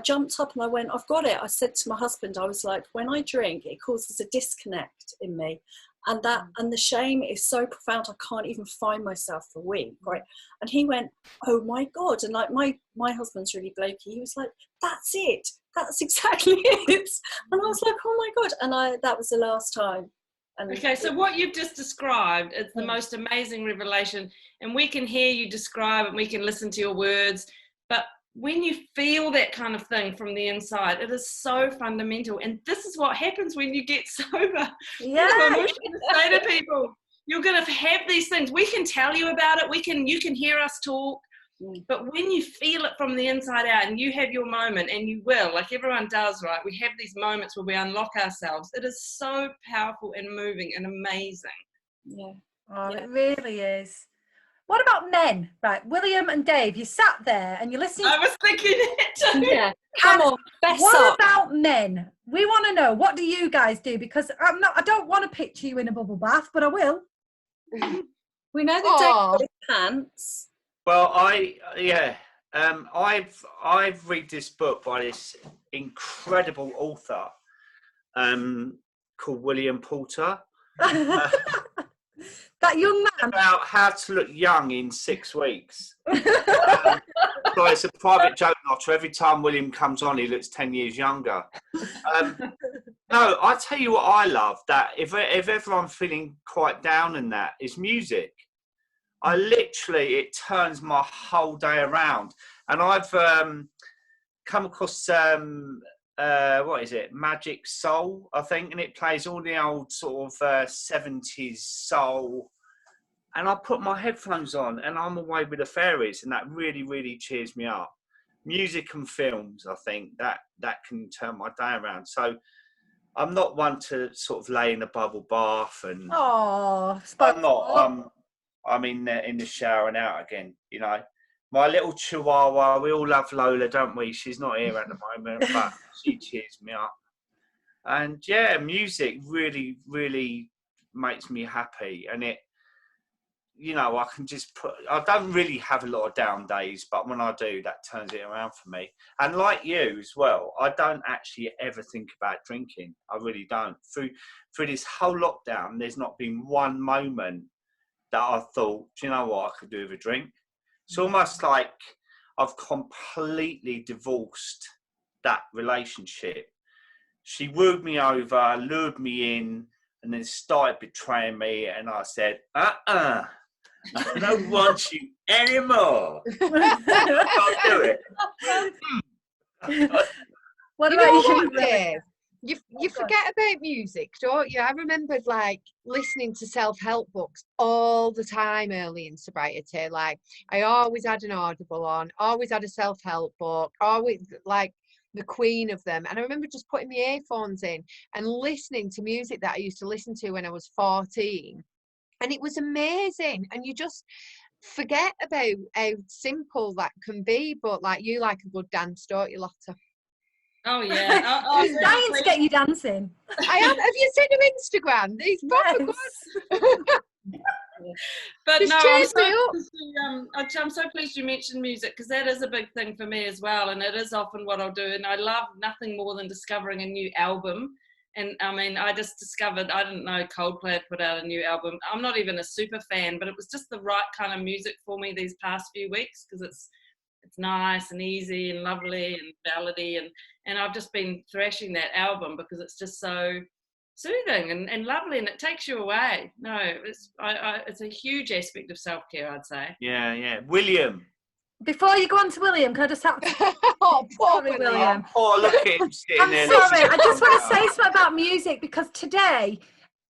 jumped up and I went, I've got it. I said to my husband, I was like, when I drink, it causes a disconnect in me. And the shame is so profound, I can't even find myself for a week, right? And he went, oh my God. And like my husband's really blokey. He was like, that's it. That's exactly it. And I was like, oh my God. And that was the last time. And okay, so what you've just described is the most amazing revelation. And we can hear you describe and we can listen to your words. But when you feel that kind of thing from the inside, it is so fundamental. And this is what happens when you get sober. Yeah. I'm going to say to people, you're going to have these things. We can tell you about it. You can hear us talk. But when you feel it from the inside out and you have your moment, and you will, like everyone does, right? We have these moments where we unlock ourselves. It is so powerful and moving and amazing. Yeah. Oh, it really is. What about men? Right, William and Dave, you sat there and you're listening. I was thinking that too. Yeah. Come on, what about men? We want to know, what do you guys do? Because I don't want to picture you in a bubble bath, but I will. We know that Dave got his pants. Well, I've read this book by this incredible author called William Porter. That young man. About how to look young in 6 weeks. So it's a private joke, Lotta. Every time William comes on, he looks 10 years younger. No, I tell you what I love, that if ever I'm feeling quite down in that, is music. It turns my whole day around. And I've come across what is it, Magic Soul, I think, and it plays all the old sort of 70s soul, and I put my headphones on and I'm away with the fairies, and that really, really cheers me up. Music and films, I think that can turn my day around. So I'm not one to sort of lay in a bubble bath, and I'm in the shower and out again, you know. My little chihuahua, we all love Lola, don't we? She's not here at the moment, but she cheers me up. And yeah, music really, really makes me happy. And it, you know, I don't really have a lot of down days, but when I do, that turns it around for me. And like you as well, I don't actually ever think about drinking. I really don't. Through this whole lockdown, there's not been one moment that I thought, do you know what, I could do with a drink. It's almost like I've completely divorced that relationship. She wooed me over, lured me in, and then started betraying me. And I said, I don't want you anymore. I can't do it. What about you? Dave? You forget about music, don't you? I remembered like listening to self-help books all the time early in sobriety. Like I always had an Audible on, always had a self-help book, always like the queen of them. And I remember just putting my earphones in and listening to music that I used to listen to when I was 14. And it was amazing. And you just forget about how simple that can be. But like you like a good dance, don't you, Lotta? Oh yeah, He's dying to get you dancing. I am. Have you seen him Instagram? He's proper good. But just no, I'm so pleased you mentioned music, because that is a big thing for me as well, and it is often what I'll do. And I love nothing more than discovering a new album And I mean, I just discovered, I didn't know Coldplay had put out a new album. I'm not even a super fan, but it was just the right kind of music for me these past few weeks, because it's nice and easy and lovely and ballady, and I've just been thrashing that album because it's just so soothing and lovely, and it takes you away. No, it's a huge aspect of self-care, I'd say. Yeah. William. Before you go on to William, can I just have Oh, poor sorry, William. Oh, look at him sitting I'm there. sorry, I just want to say something about music, because today,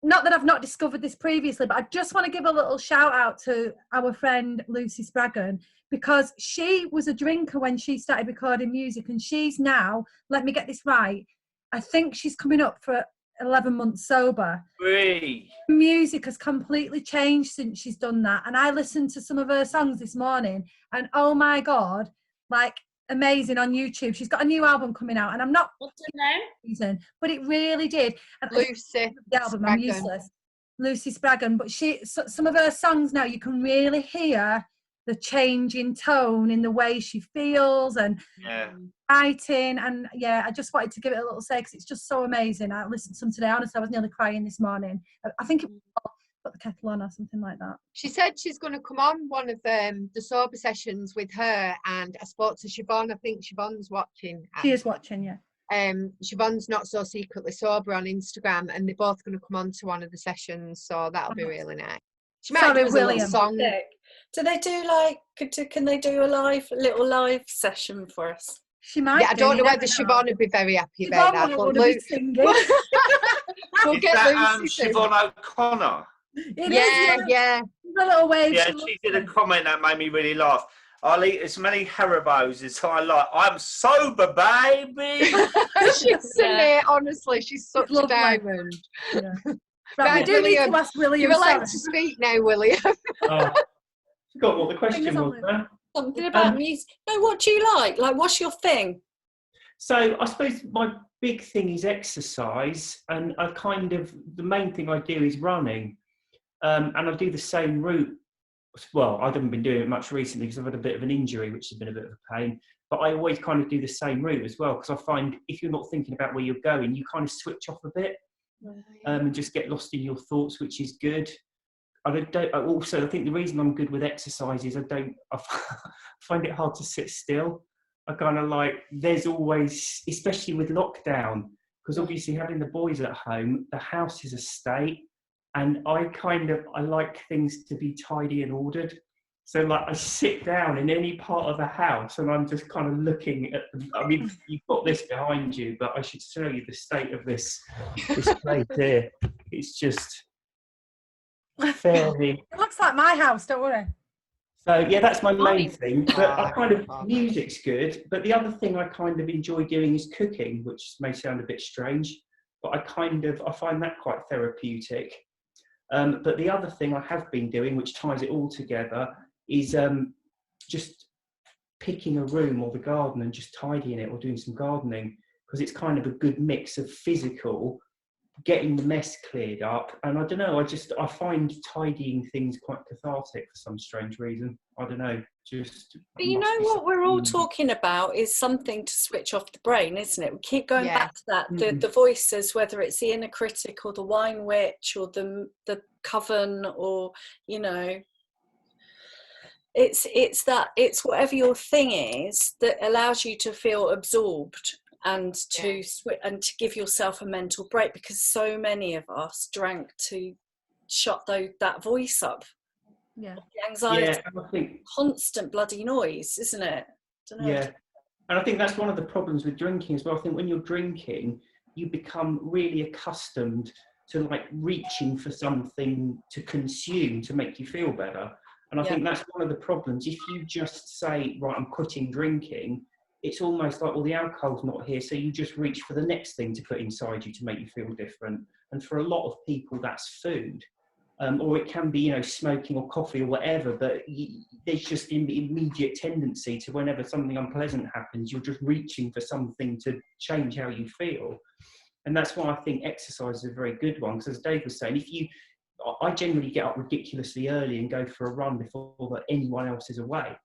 not that I've not discovered this previously, but I just want to give a little shout out to our friend Lucy Spraggan, because she was a drinker when she started recording music, and she's now, let me get this right, I think she's coming up for 11 months sober. Music has completely changed since she's done that, and I listened to some of her songs this morning, and oh my god, like amazing on YouTube. She's got a new album coming out, and I'm not, what's her name? But it really did. And Lucy the album, I'm useless. Lucy Spraggan, but some of her songs now, you can really hear the change in tone in the way she feels and writing, and I just wanted to give it a little say because it's just so amazing. I listened to some today, honestly I was nearly crying this morning. I think it was Put the Kettle On or something like that. She said she's going to come on one of the sober sessions with her, and I spoke to Siobhan. I think Siobhan's watching. She is watching, yeah. Siobhan's Not So Secretly Sober on Instagram, and they're both going to come on to one of the sessions, so that'll be really nice. She might give us a little song. Do they do can they do a little live session for us? She might. Yeah, I don't know whether Siobhan would be very happy about that. But we'll get Siobhan O'Connor. Yeah. A little wave. Yeah, she did a comment that made me really laugh. I'll eat as many Haribos as I like. I'm sober, baby. She's silly, honestly. She's such a diamond. Yeah. Right, we do need to ask William. You're allowed to speak now, William. I forgot what the question was there. Something about music. No, what do you like? Like, what's your thing? So I suppose my big thing is exercise, and the main thing I do is running, and I do the same route. Well, I haven't been doing it much recently because I've had a bit of an injury, which has been a bit of a pain. But I always kind of do the same route as well, because I find if you're not thinking about where you're going, you kind of switch off a bit and just get lost in your thoughts, which is good. I think the reason I'm good with exercise is I find it hard to sit still. I kind of there's always, especially with lockdown, because obviously having the boys at home, the house is a state, and I like things to be tidy and ordered. So I sit down in any part of the house and I'm just kind of looking at you've got this behind you, but I should show you the state of this place here. It's just fairly... It looks like my house, don't worry. So yeah, that's my main thing. But music's good. But the other thing I kind of enjoy doing is cooking, which may sound a bit strange, but I find that quite therapeutic. But the other thing I have been doing, which ties it all together, is just picking a room or the garden and just tidying it or doing some gardening, because it's kind of a good mix of physical, getting the mess cleared up, and I don't know, I find tidying things quite cathartic for some strange reason. I don't know, But you know what we're all talking about is something to switch off the brain, isn't it? We keep going back to that, the voices, whether it's the inner critic or the wine witch or the coven, or it's whatever your thing is that allows you to feel absorbed and to give yourself a mental break, because so many of us drank to shut that voice up. The anxiety, I think, constant bloody noise, isn't it? And I think that's one of the problems with drinking as well. I think when you're drinking, you become really accustomed to reaching for something to consume to make you feel better. And I think that's one of the problems. If you just say, right, I'm quitting drinking, it's almost like, well, the alcohol's not here, so you just reach for the next thing to put inside you to make you feel different. And for a lot of people, that's food. Or it can be, smoking or coffee or whatever, but there's just an immediate tendency to, whenever something unpleasant happens, you're just reaching for something to change how you feel. And that's why I think exercise is a very good one, because as Dave was saying, I generally get up ridiculously early and go for a run before anyone else is awake.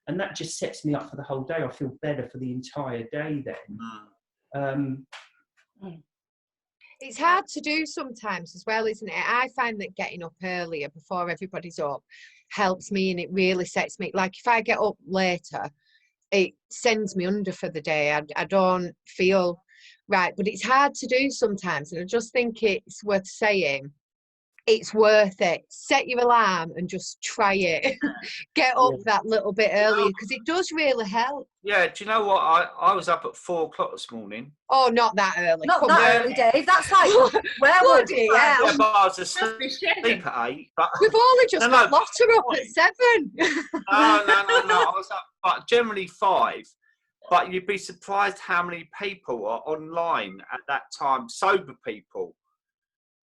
And that just sets me up for the whole day. I feel better for the entire day then. It's hard to do sometimes as well, isn't it? I find that getting up earlier before everybody's up helps me, and it really sets me, like if I get up later, it sends me under for the day. I don't feel right, but it's hard to do sometimes, and I just think it's worth saying. It's worth it. Set your alarm and just try it. Get up that little bit earlier, because it does really help. Yeah, do you know what? I was up at 4 o'clock this morning. Oh, not that early. Not that early, Dave. That's like werewolf. Bloody hell. Yeah, but I was asleep at 8. But We've only just got Lotta up at 7. No. I was up, but generally 5. But you'd be surprised how many people are online at that time, sober people.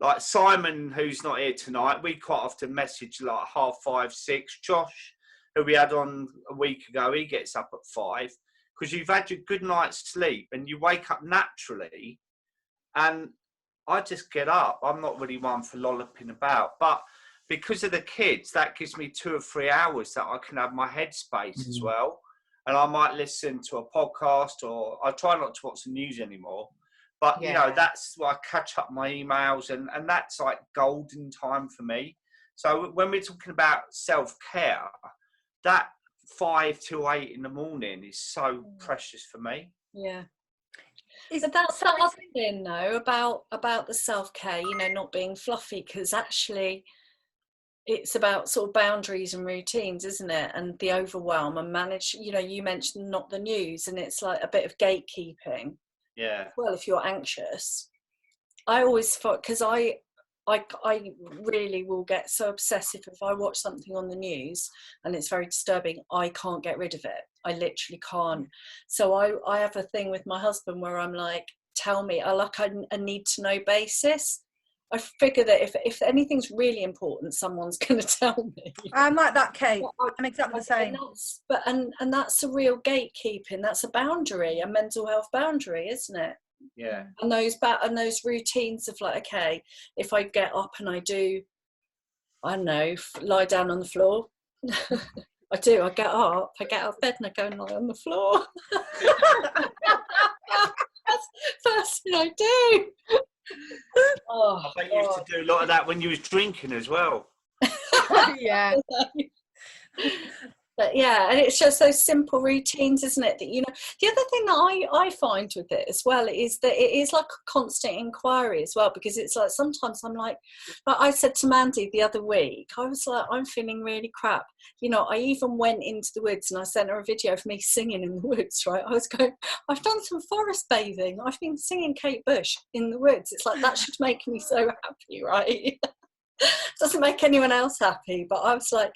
Like Simon, who's not here tonight, we quite often message like 5:30, 6. Josh, who we had on a week ago, he gets up at 5 because you've had your good night's sleep and you wake up naturally. And I just get up. I'm not really one for lolloping about, but because of the kids, that gives me 2 or 3 hours that I can have my headspace as well. And I might listen to a podcast, or I try not to watch the news anymore. But, you know, that's why I catch up my emails, and that's like golden time for me. So when we're talking about self-care, that 5 to 8 in the morning is so precious for me. Yeah. But that's the other thing, though, about the self-care, you know, not being fluffy, because actually it's about sort of boundaries and routines, isn't it? And the overwhelm and manage, you know, you mentioned not the news, and it's like a bit of gatekeeping. Yeah. Well, if you're anxious, I always thought, because I really will get so obsessive if I watch something on the news and it's very disturbing. I can't get rid of it. I literally can't. So I have a thing with my husband where I'm like, tell me, I like a need to know basis. I figure that if anything's really important, someone's going to tell me. I'm like that, Kate. I'm exactly the same. And that's a real gatekeeping. That's a boundary, a mental health boundary, isn't it? Yeah. And those routines of like, okay, if I get up and I do, I don't know, lie down on the floor. I get up out of bed and I go and lie on the floor. That's the first thing I do. I bet you used to do a lot of that when you was drinking as well. Yeah. But yeah, and it's just those simple routines, isn't it? That, you know, the other thing that I find with it as well is that it is like a constant inquiry as well, because it's like sometimes I'm like I said to Mandy the other week, I was like, I'm feeling really crap. You know, I even went into the woods and I sent her a video of me singing in the woods, right? I was going, I've done some forest bathing. I've been singing Kate Bush in the woods. It's like, that should make me so happy, right? Doesn't make anyone else happy, but I was like,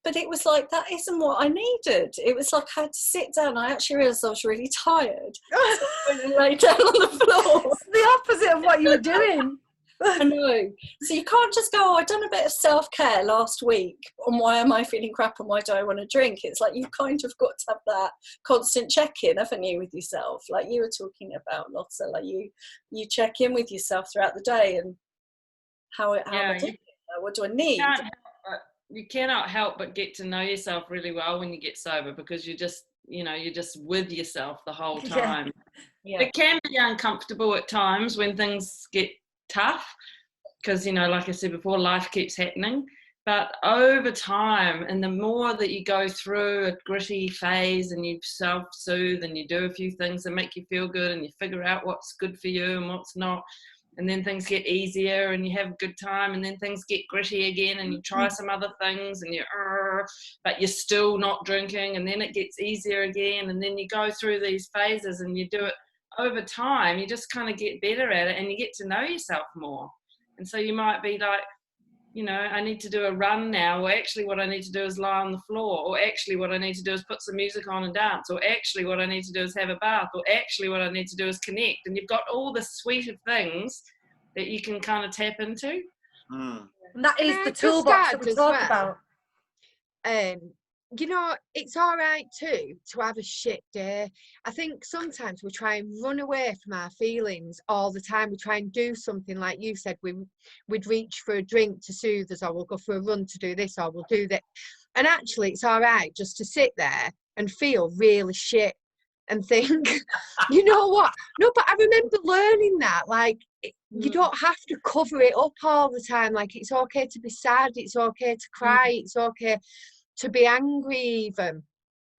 but it was like, that isn't what I needed. It was like I had to sit down. I actually realised I was really tired. So I went and lay down on the floor. It's the opposite of what you were doing. I know. So you can't just go, I've done a bit of self-care last week, and why am I feeling crap and why do I want to drink? It's like you've kind of got to have that constant check-in, haven't you, with yourself? Like you were talking about, Lotta, like you check in with yourself throughout the day and how am I doing? What do I need? You cannot help but get to know yourself really well when you get sober, because you're just with yourself the whole time. Yeah. It can be uncomfortable at times when things get tough, because, you know, like I said before, life keeps happening. But over time, and the more that you go through a gritty phase and you self-soothe and you do a few things that make you feel good and you figure out what's good for you and what's not, and then things get easier and you have a good time, and then things get gritty again and you try some other things and but you're still not drinking, and then it gets easier again, and then you go through these phases and you do it over time. You just kind of get better at it and you get to know yourself more. And so you might be like, you know, I need to do a run now, or actually what I need to do is lie on the floor, or actually what I need to do is put some music on and dance, or actually what I need to do is have a bath, or actually what I need to do is connect. And you've got all this suite of things that you can kind of tap into. And that is the toolbox that we talk about. You know, it's all right too to have a shit day. I think sometimes we try and run away from our feelings all the time. We try and do something, like you said, we'd reach for a drink to soothe us, or we'll go for a run to do this, or we'll do that. And actually, it's all right just to sit there and feel really shit and think, you know what? No, but I remember learning that, like, you don't have to cover it up all the time. Like, it's okay to be sad, it's okay to cry, it's okay to be angry even.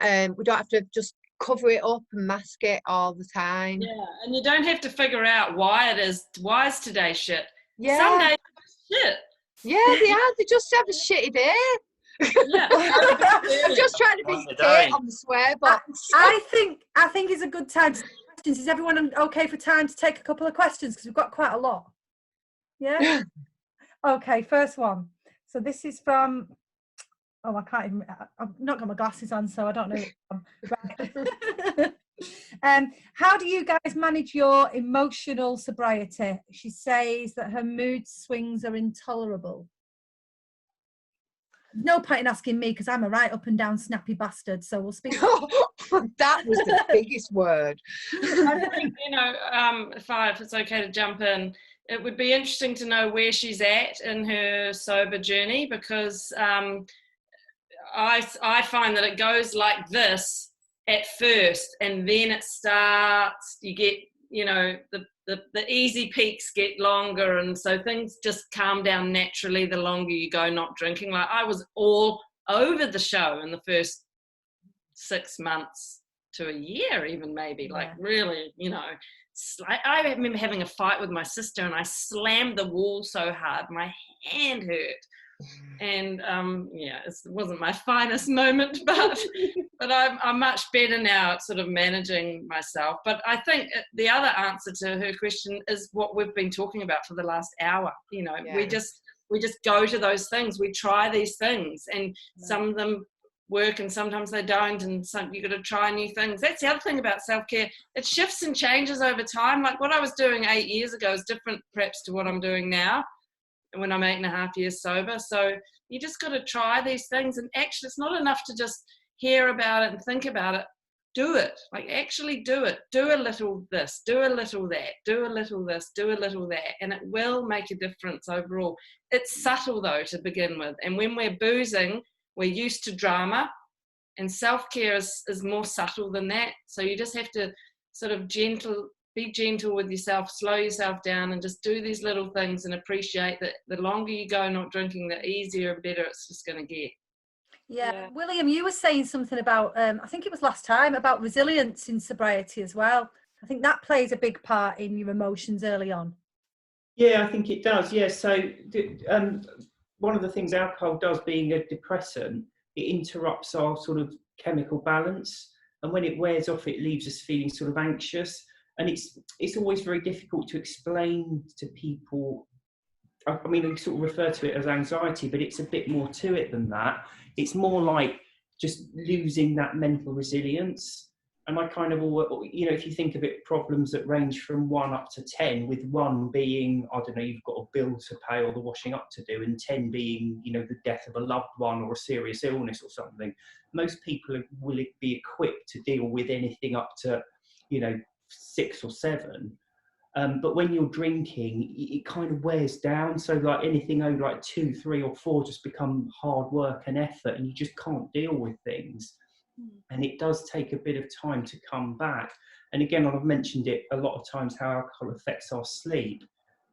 We don't have to just cover it up and mask it all the time. Yeah, and you don't have to figure out why is today shit. Yeah. Some days are shit. Yeah, they just have a shitty day. Yeah. I'm just trying to be straight on the swear box. I think it's a good time to take questions. Is everyone okay for time to take a couple of questions? Because we've got quite a lot. Yeah? Okay, first one. So this is from, I can't even, I've not got my glasses on, so I don't know. Right. How do you guys manage your emotional sobriety? She says that her mood swings are intolerable. No point in asking me because I'm a right up and down snappy bastard, so we'll speak. That was the biggest word. I think, if it's okay to jump in, it would be interesting to know where she's at in her sober journey, because I find that it goes like this at first, and then it starts, you get, the easy peaks get longer, and so things just calm down naturally the longer you go not drinking. Like, I was all over the show in the first 6 months to a year even, maybe. Like, really, I remember having a fight with my sister, and I slammed the wall so hard my hand hurt. And it wasn't my finest moment, but I'm much better now at sort of managing myself. But I think the other answer to her question is what we've been talking about for the last hour. We just go to those things, we try these things, and some of them work and sometimes they don't, and you've got to try new things. That's the other thing about self-care. It shifts and changes over time. Like, what I was doing 8 years ago is different perhaps to what I'm doing now when I'm 8.5 years sober. So you just got to try these things, and actually it's not enough to just hear about it and think about it. Do it. Like, actually do it. Do a little this, do a little that, do a little this, do a little that, and it will make a difference overall. It's subtle though to begin with, and when we're boozing, we're used to drama, and self-care is more subtle than that. So you just have to sort of be gentle with yourself, slow yourself down, and just do these little things, and appreciate that the longer you go not drinking, the easier and better it's just going to get. Yeah. William, you were saying something about, I think it was last time, about resilience in sobriety as well. I think that plays a big part in your emotions early on. Yeah, I think it does. Yeah, so one of the things alcohol does, being a depressant, it interrupts our sort of chemical balance, and when it wears off, it leaves us feeling sort of anxious. And it's always very difficult to explain to people. I mean, we sort of refer to it as anxiety, but it's a bit more to it than that. It's more like just losing that mental resilience. And I kind of, if you think of it, problems that range from 1 up to 10, with 1 being, I don't know, you've got a bill to pay or the washing up to do, and 10 being, the death of a loved one or a serious illness or something. Most people will be equipped to deal with anything up to, 6 or 7. But when you're drinking, it kind of wears down. So like anything over like 2, 3 or 4 just become hard work and effort, and you just can't deal with things. And it does take a bit of time to come back. And again, I've mentioned it a lot of times, how alcohol affects our sleep,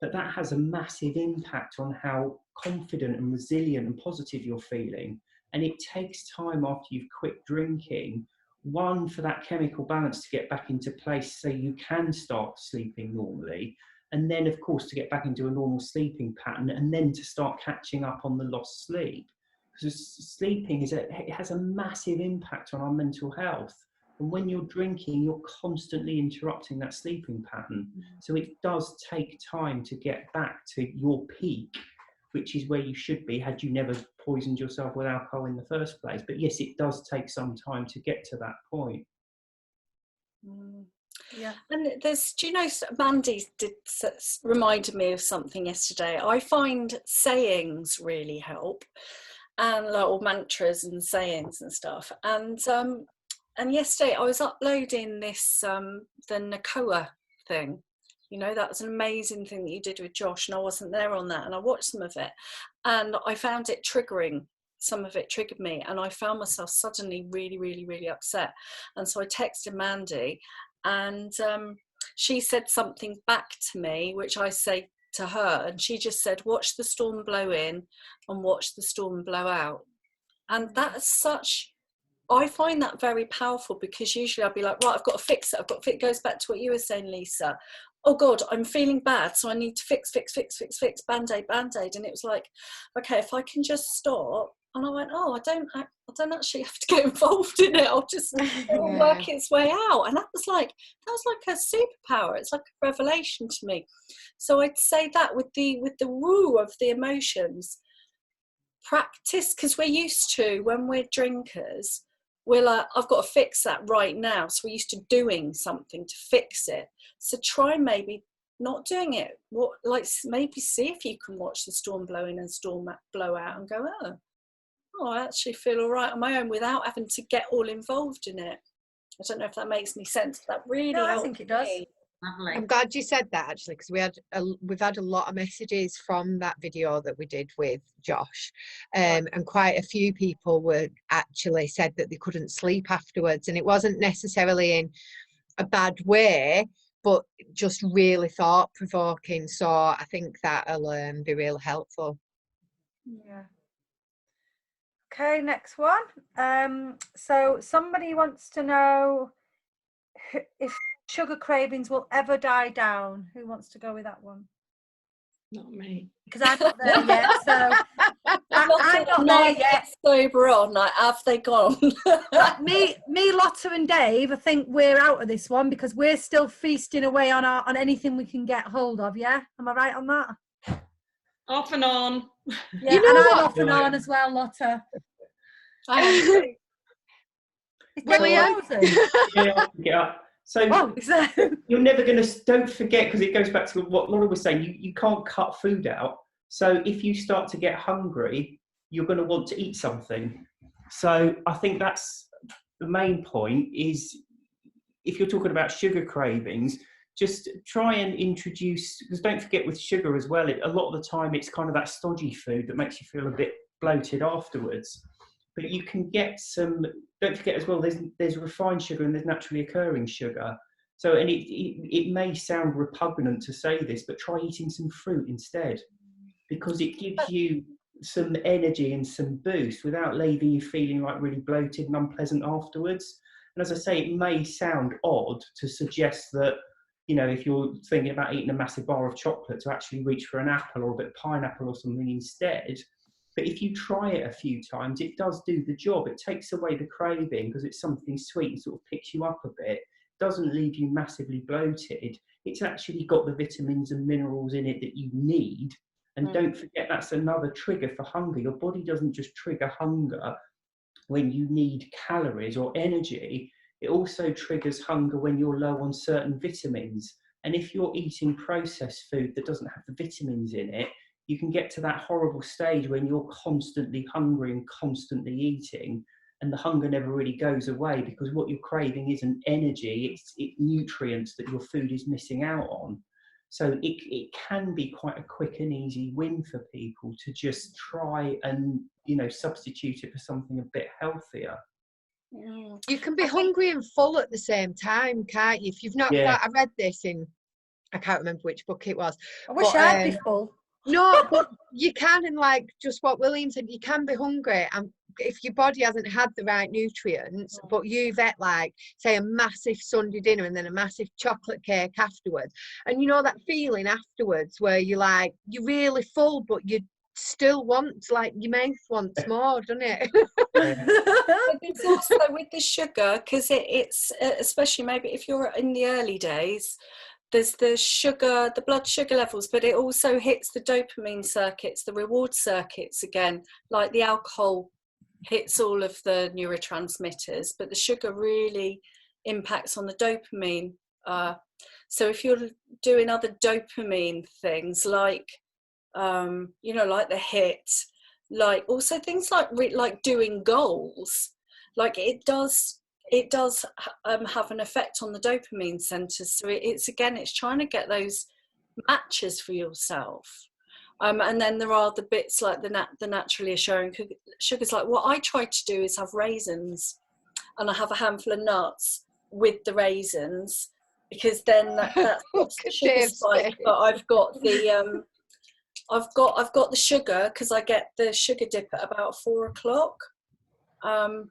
but that has a massive impact on how confident and resilient and positive you're feeling. And it takes time after you've quit drinking, 1, for that chemical balance to get back into place so you can start sleeping normally, and then of course to get back into a normal sleeping pattern, and then to start catching up on the lost sleep. Because sleeping it has a massive impact on our mental health, and when you're drinking, you're constantly interrupting that sleeping pattern. So it does take time to get back to your peak, which is where you should be had you never poisoned yourself with alcohol in the first place. But yes, it does take some time to get to that point. Yeah. And Mandy reminded me of something yesterday. I find sayings really help, and or mantras and sayings and stuff. And yesterday I was uploading this the Nakoa thing. That was an amazing thing that you did with Josh, and I wasn't there on that, and I watched some of it, and I found it triggering some of it triggered me, and I found myself suddenly really, really, really upset. And so I texted Mandy, and she said something back to me, which I say to her, and she just said, watch the storm blow in and watch the storm blow out. And that's such, I find that very powerful, because usually I'll be like, right, I've got to fix it. It goes back to what you were saying, Lisa. Oh God, I'm feeling bad, so I need to fix, Band-Aid. And it was like, okay, if I can just stop. And I went, oh, I don't actually have to get involved in it. I'll just work its way out. And that was like a superpower. It's like a revelation to me. So I'd say that with the woo of the emotions, practice, because we're used to, when we're drinkers, we're like, I've got to fix that right now. So we're used to doing something to fix it. So try maybe not doing it. Maybe see if you can watch the storm blow in and storm blow out, and go, oh, I actually feel all right on my own without having to get all involved in it. I don't know if that makes any sense. That really helps. I think it does. Lovely. I'm glad you said that, actually, because we've had a lot of messages from that video that we did with Josh, and quite a few people were actually said that they couldn't sleep afterwards, and it wasn't necessarily in a bad way, but just really thought provoking. So I think that'll be real helpful. Yeah. Okay, next one. So somebody wants to know if sugar cravings will ever die down. Who wants to go with that one? Not me. Because I'm not there yet, so I'm not there yet. Sober on, like, have they gone? me, Lotta and Dave, I think we're out of this one, because we're still feasting away on anything we can get hold of. Yeah, am I right on that? Off and on. Yeah, You know and what? I'm off and on as well, Lotta. Yeah. So you're never going to, don't forget, because it goes back to what Laura was saying, you can't cut food out. So if you start to get hungry, you're going to want to eat something. So I think that's the main point, is if you're talking about sugar cravings, just try and introduce, because don't forget with sugar as well, a lot of the time it's kind of that stodgy food that makes you feel a bit bloated afterwards. But you can get some, don't forget as well, there's refined sugar and there's naturally occurring sugar. So, and it may sound repugnant to say this, but try eating some fruit instead, because it gives you some energy and some boost without leaving you feeling like really bloated and unpleasant afterwards. And as I say, it may sound odd to suggest that, you know, if you're thinking about eating a massive bar of chocolate, to actually reach for an apple or a bit of pineapple or something instead. But if you try it a few times, it does do the job. It takes away the craving because it's something sweet and sort of picks you up a bit. Doesn't leave you massively bloated. It's actually got the vitamins and minerals in it that you need. And don't forget, that's another trigger for hunger. Your body doesn't just trigger hunger when you need calories or energy. It also triggers hunger when you're low on certain vitamins. And if you're eating processed food that doesn't have the vitamins in it, you can get to that horrible stage when you're constantly hungry and constantly eating, and the hunger never really goes away, because what you're craving isn't energy, it's nutrients that your food is missing out on. So it can be quite a quick and easy win for people to just try and, you know, substitute it for something a bit healthier. You can be hungry and full at the same time, can't you? If you've not, I read this in, I can't remember which book it was. I wish I'd be full. No, but you can, and like just what William said, you can be hungry, and if your body hasn't had the right nutrients, but you've ate, like, say, a massive Sunday dinner and then a massive chocolate cake afterwards, and you know that feeling afterwards where you're like, you're really full, but you still want, like, your mouth wants more, doesn't it? But it's also with the sugar, because it's especially maybe if you're in the early days, there's the sugar, the blood sugar levels, but it also hits the dopamine circuits, the reward circuits again, like the alcohol hits all of the neurotransmitters, but the sugar really impacts on the dopamine. So if you're doing other dopamine things like, you know, like the HIIT, like also things like doing goals, like it does have an effect on the dopamine centers. So it's trying to get those matches for yourself. And then there are the bits like the naturally assuring sugars. Like what I try to do is have raisins, and I have a handful of nuts with the raisins, because then that stops the sugar spike. But I've got the I've got the sugar, because I get the sugar dip at about 4 o'clock. And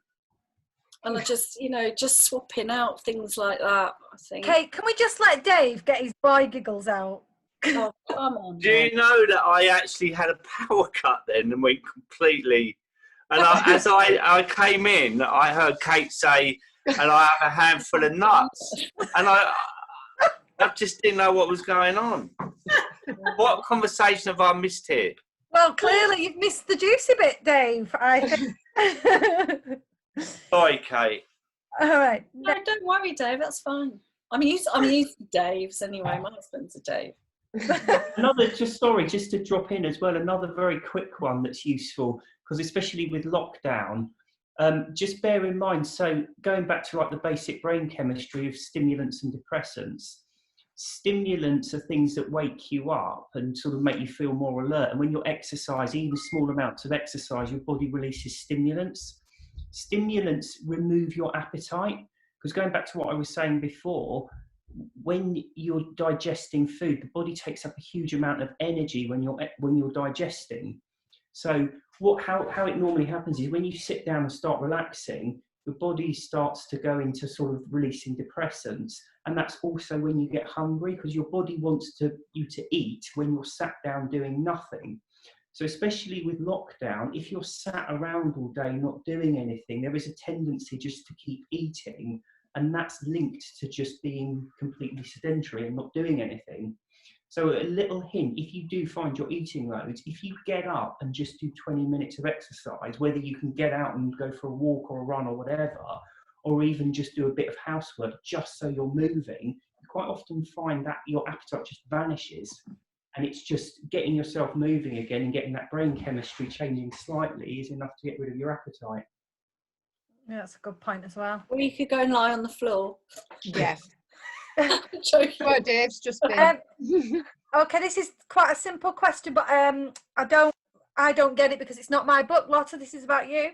I just, just swapping out things like that, I think. Okay, can we just let Dave get his boy giggles out? Oh, come on. Do you know that I actually had a power cut then and went completely... And as I came in, I heard Kate say, and I have a handful of nuts. And I just didn't know what was going on. What conversation have I missed here? Well, clearly you've missed the juicy bit, Dave, I think. Sorry, Kate. All right. No, don't worry, Dave, that's fine. I'm used to Daves anyway. My husband's a Dave. Just to drop in as well, another very quick one that's useful, because especially with lockdown, just bear in mind, so going back to like the basic brain chemistry of stimulants and depressants, stimulants are things that wake you up and sort of make you feel more alert, and when you're exercising, even small amounts of exercise, your body releases stimulants. Stimulants remove your appetite, because going back to what I was saying before, when you're digesting food, the body takes up a huge amount of energy when you're digesting. So how it normally happens is when you sit down and start relaxing, your body starts to go into sort of releasing depressants, and that's also when you get hungry, because your body wants you to eat when you're sat down doing nothing. So especially with lockdown, if you're sat around all day not doing anything, there is a tendency just to keep eating, and that's linked to just being completely sedentary and not doing anything. So a little hint, if you do find you're eating loads, if you get up and just do 20 minutes of exercise, whether you can get out and go for a walk or a run or whatever, or even just do a bit of housework just so you're moving, you quite often find that your appetite just vanishes. And it's just getting yourself moving again and getting that brain chemistry changing slightly is enough to get rid of your appetite. Yeah, that's a good point as well. Or you could go and lie on the floor. Yes. Joking. Well, Dave's just been... Okay, this is quite a simple question, but I don't get it because it's not my book. Lotta, this is about you.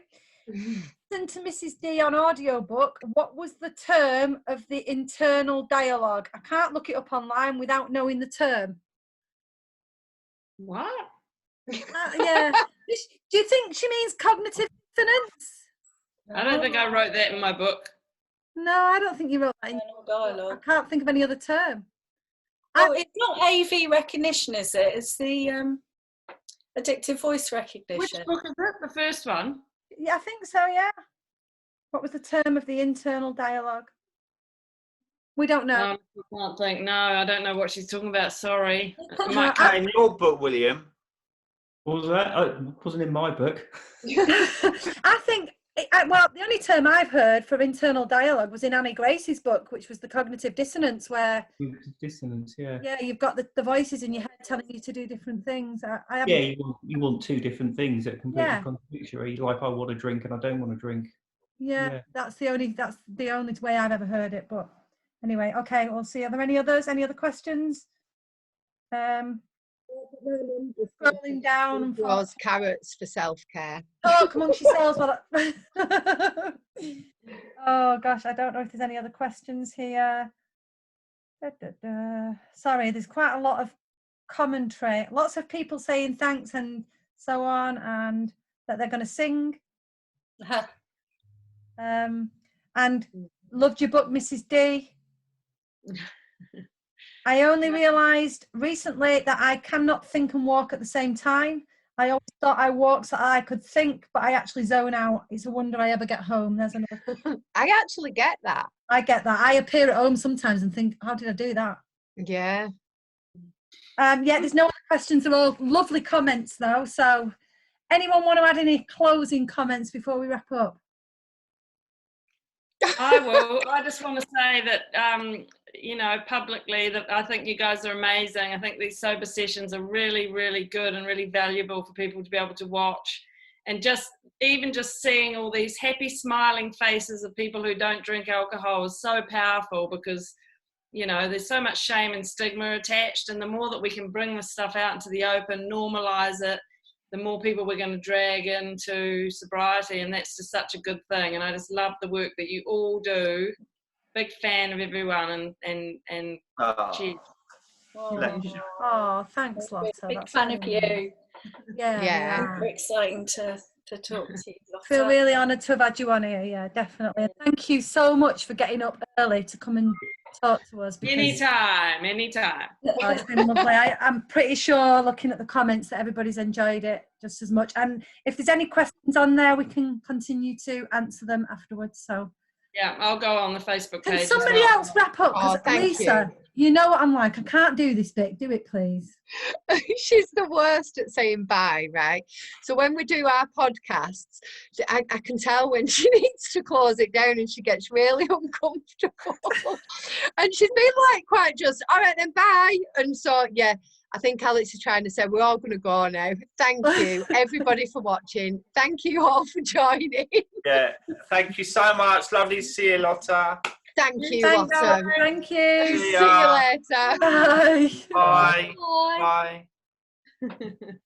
Listen to Mrs. D on audiobook. What was the term of the internal dialogue? I can't look it up online without knowing the term. What? Yeah. Do you think she means cognitive dissonance? I don't think I wrote that in my book. No, I don't think you wrote that in dialogue. I can't think of any other term. Oh, it's not AV recognition, is it? It's the addictive voice recognition. Which book is it? The first one? Yeah, I think so, yeah. What was the term of the internal dialogue? We don't know. I can't think. No, I don't know what she's talking about. Sorry. In your book, William. What was that? Oh, it wasn't in my book. I think, well, the only term I've heard for internal dialogue was in Annie Grace's book, which was the cognitive dissonance, where... Dissonance, yeah. Yeah, you've got the voices in your head telling you to do different things. You want two different things that are completely contradictory. Like, I want to drink and I don't want to drink. Yeah, that's the only way I've ever heard it. But anyway, okay, we'll see. Are there any others? Any other questions? Scrolling down. Was carrots for self-care. Talk amongst yourselves. Oh gosh, I don't know if there's any other questions here. Sorry, there's quite a lot of commentary. Lots of people saying thanks and so on, and that they're going to sing. And loved your book, Mrs. D. I only realised recently that I cannot think and walk at the same time. I always thought I walked so I could think, but I actually zone out. It's a wonder I ever get home. There's another. I actually get that. I get that. I appear at home sometimes and think, how did I do that? Yeah. There's no other questions. They're all lovely comments though. So anyone want to add any closing comments before we wrap up? I will. I just want to say that, publicly, that I think you guys are amazing. I think these sober sessions are really, really good and really valuable for people to be able to watch. And just seeing all these happy, smiling faces of people who don't drink alcohol is so powerful, because you know, there's so much shame and stigma attached, and the more that we can bring this stuff out into the open, normalize it, the more people we're going to drag into sobriety, and that's just such a good thing. And I just love the work that you all do. Big fan of everyone, and cheers. Oh, thanks, Lotta. Big That's fan of really you. nice. Yeah. Super exciting to talk to you, Lotta. Feel really honoured to have had you on here. Yeah, definitely. And thank you so much for getting up early to come and talk to us. Anytime. Oh, it's been lovely. I'm pretty sure, looking at the comments, that everybody's enjoyed it just as much. And if there's any questions on there, we can continue to answer them afterwards. So yeah, I'll go on the Facebook page. Can somebody else wrap up? Oh, thank Lisa, you know what I'm like. I can't do this bit. Do it, please. She's the worst at saying bye, right? So when we do our podcasts, I can tell when she needs to close it down and she gets really uncomfortable. And she's been like quite just, all right then, bye. And so, yeah, I think Alex is trying to say we're all going to go now. Thank you, everybody, for watching. Thank you all for joining. Yeah, thank you so much. Lovely to see you, Lotta. Thank you, Lotta. Thank you. See you later. Bye. Bye. Bye. Bye.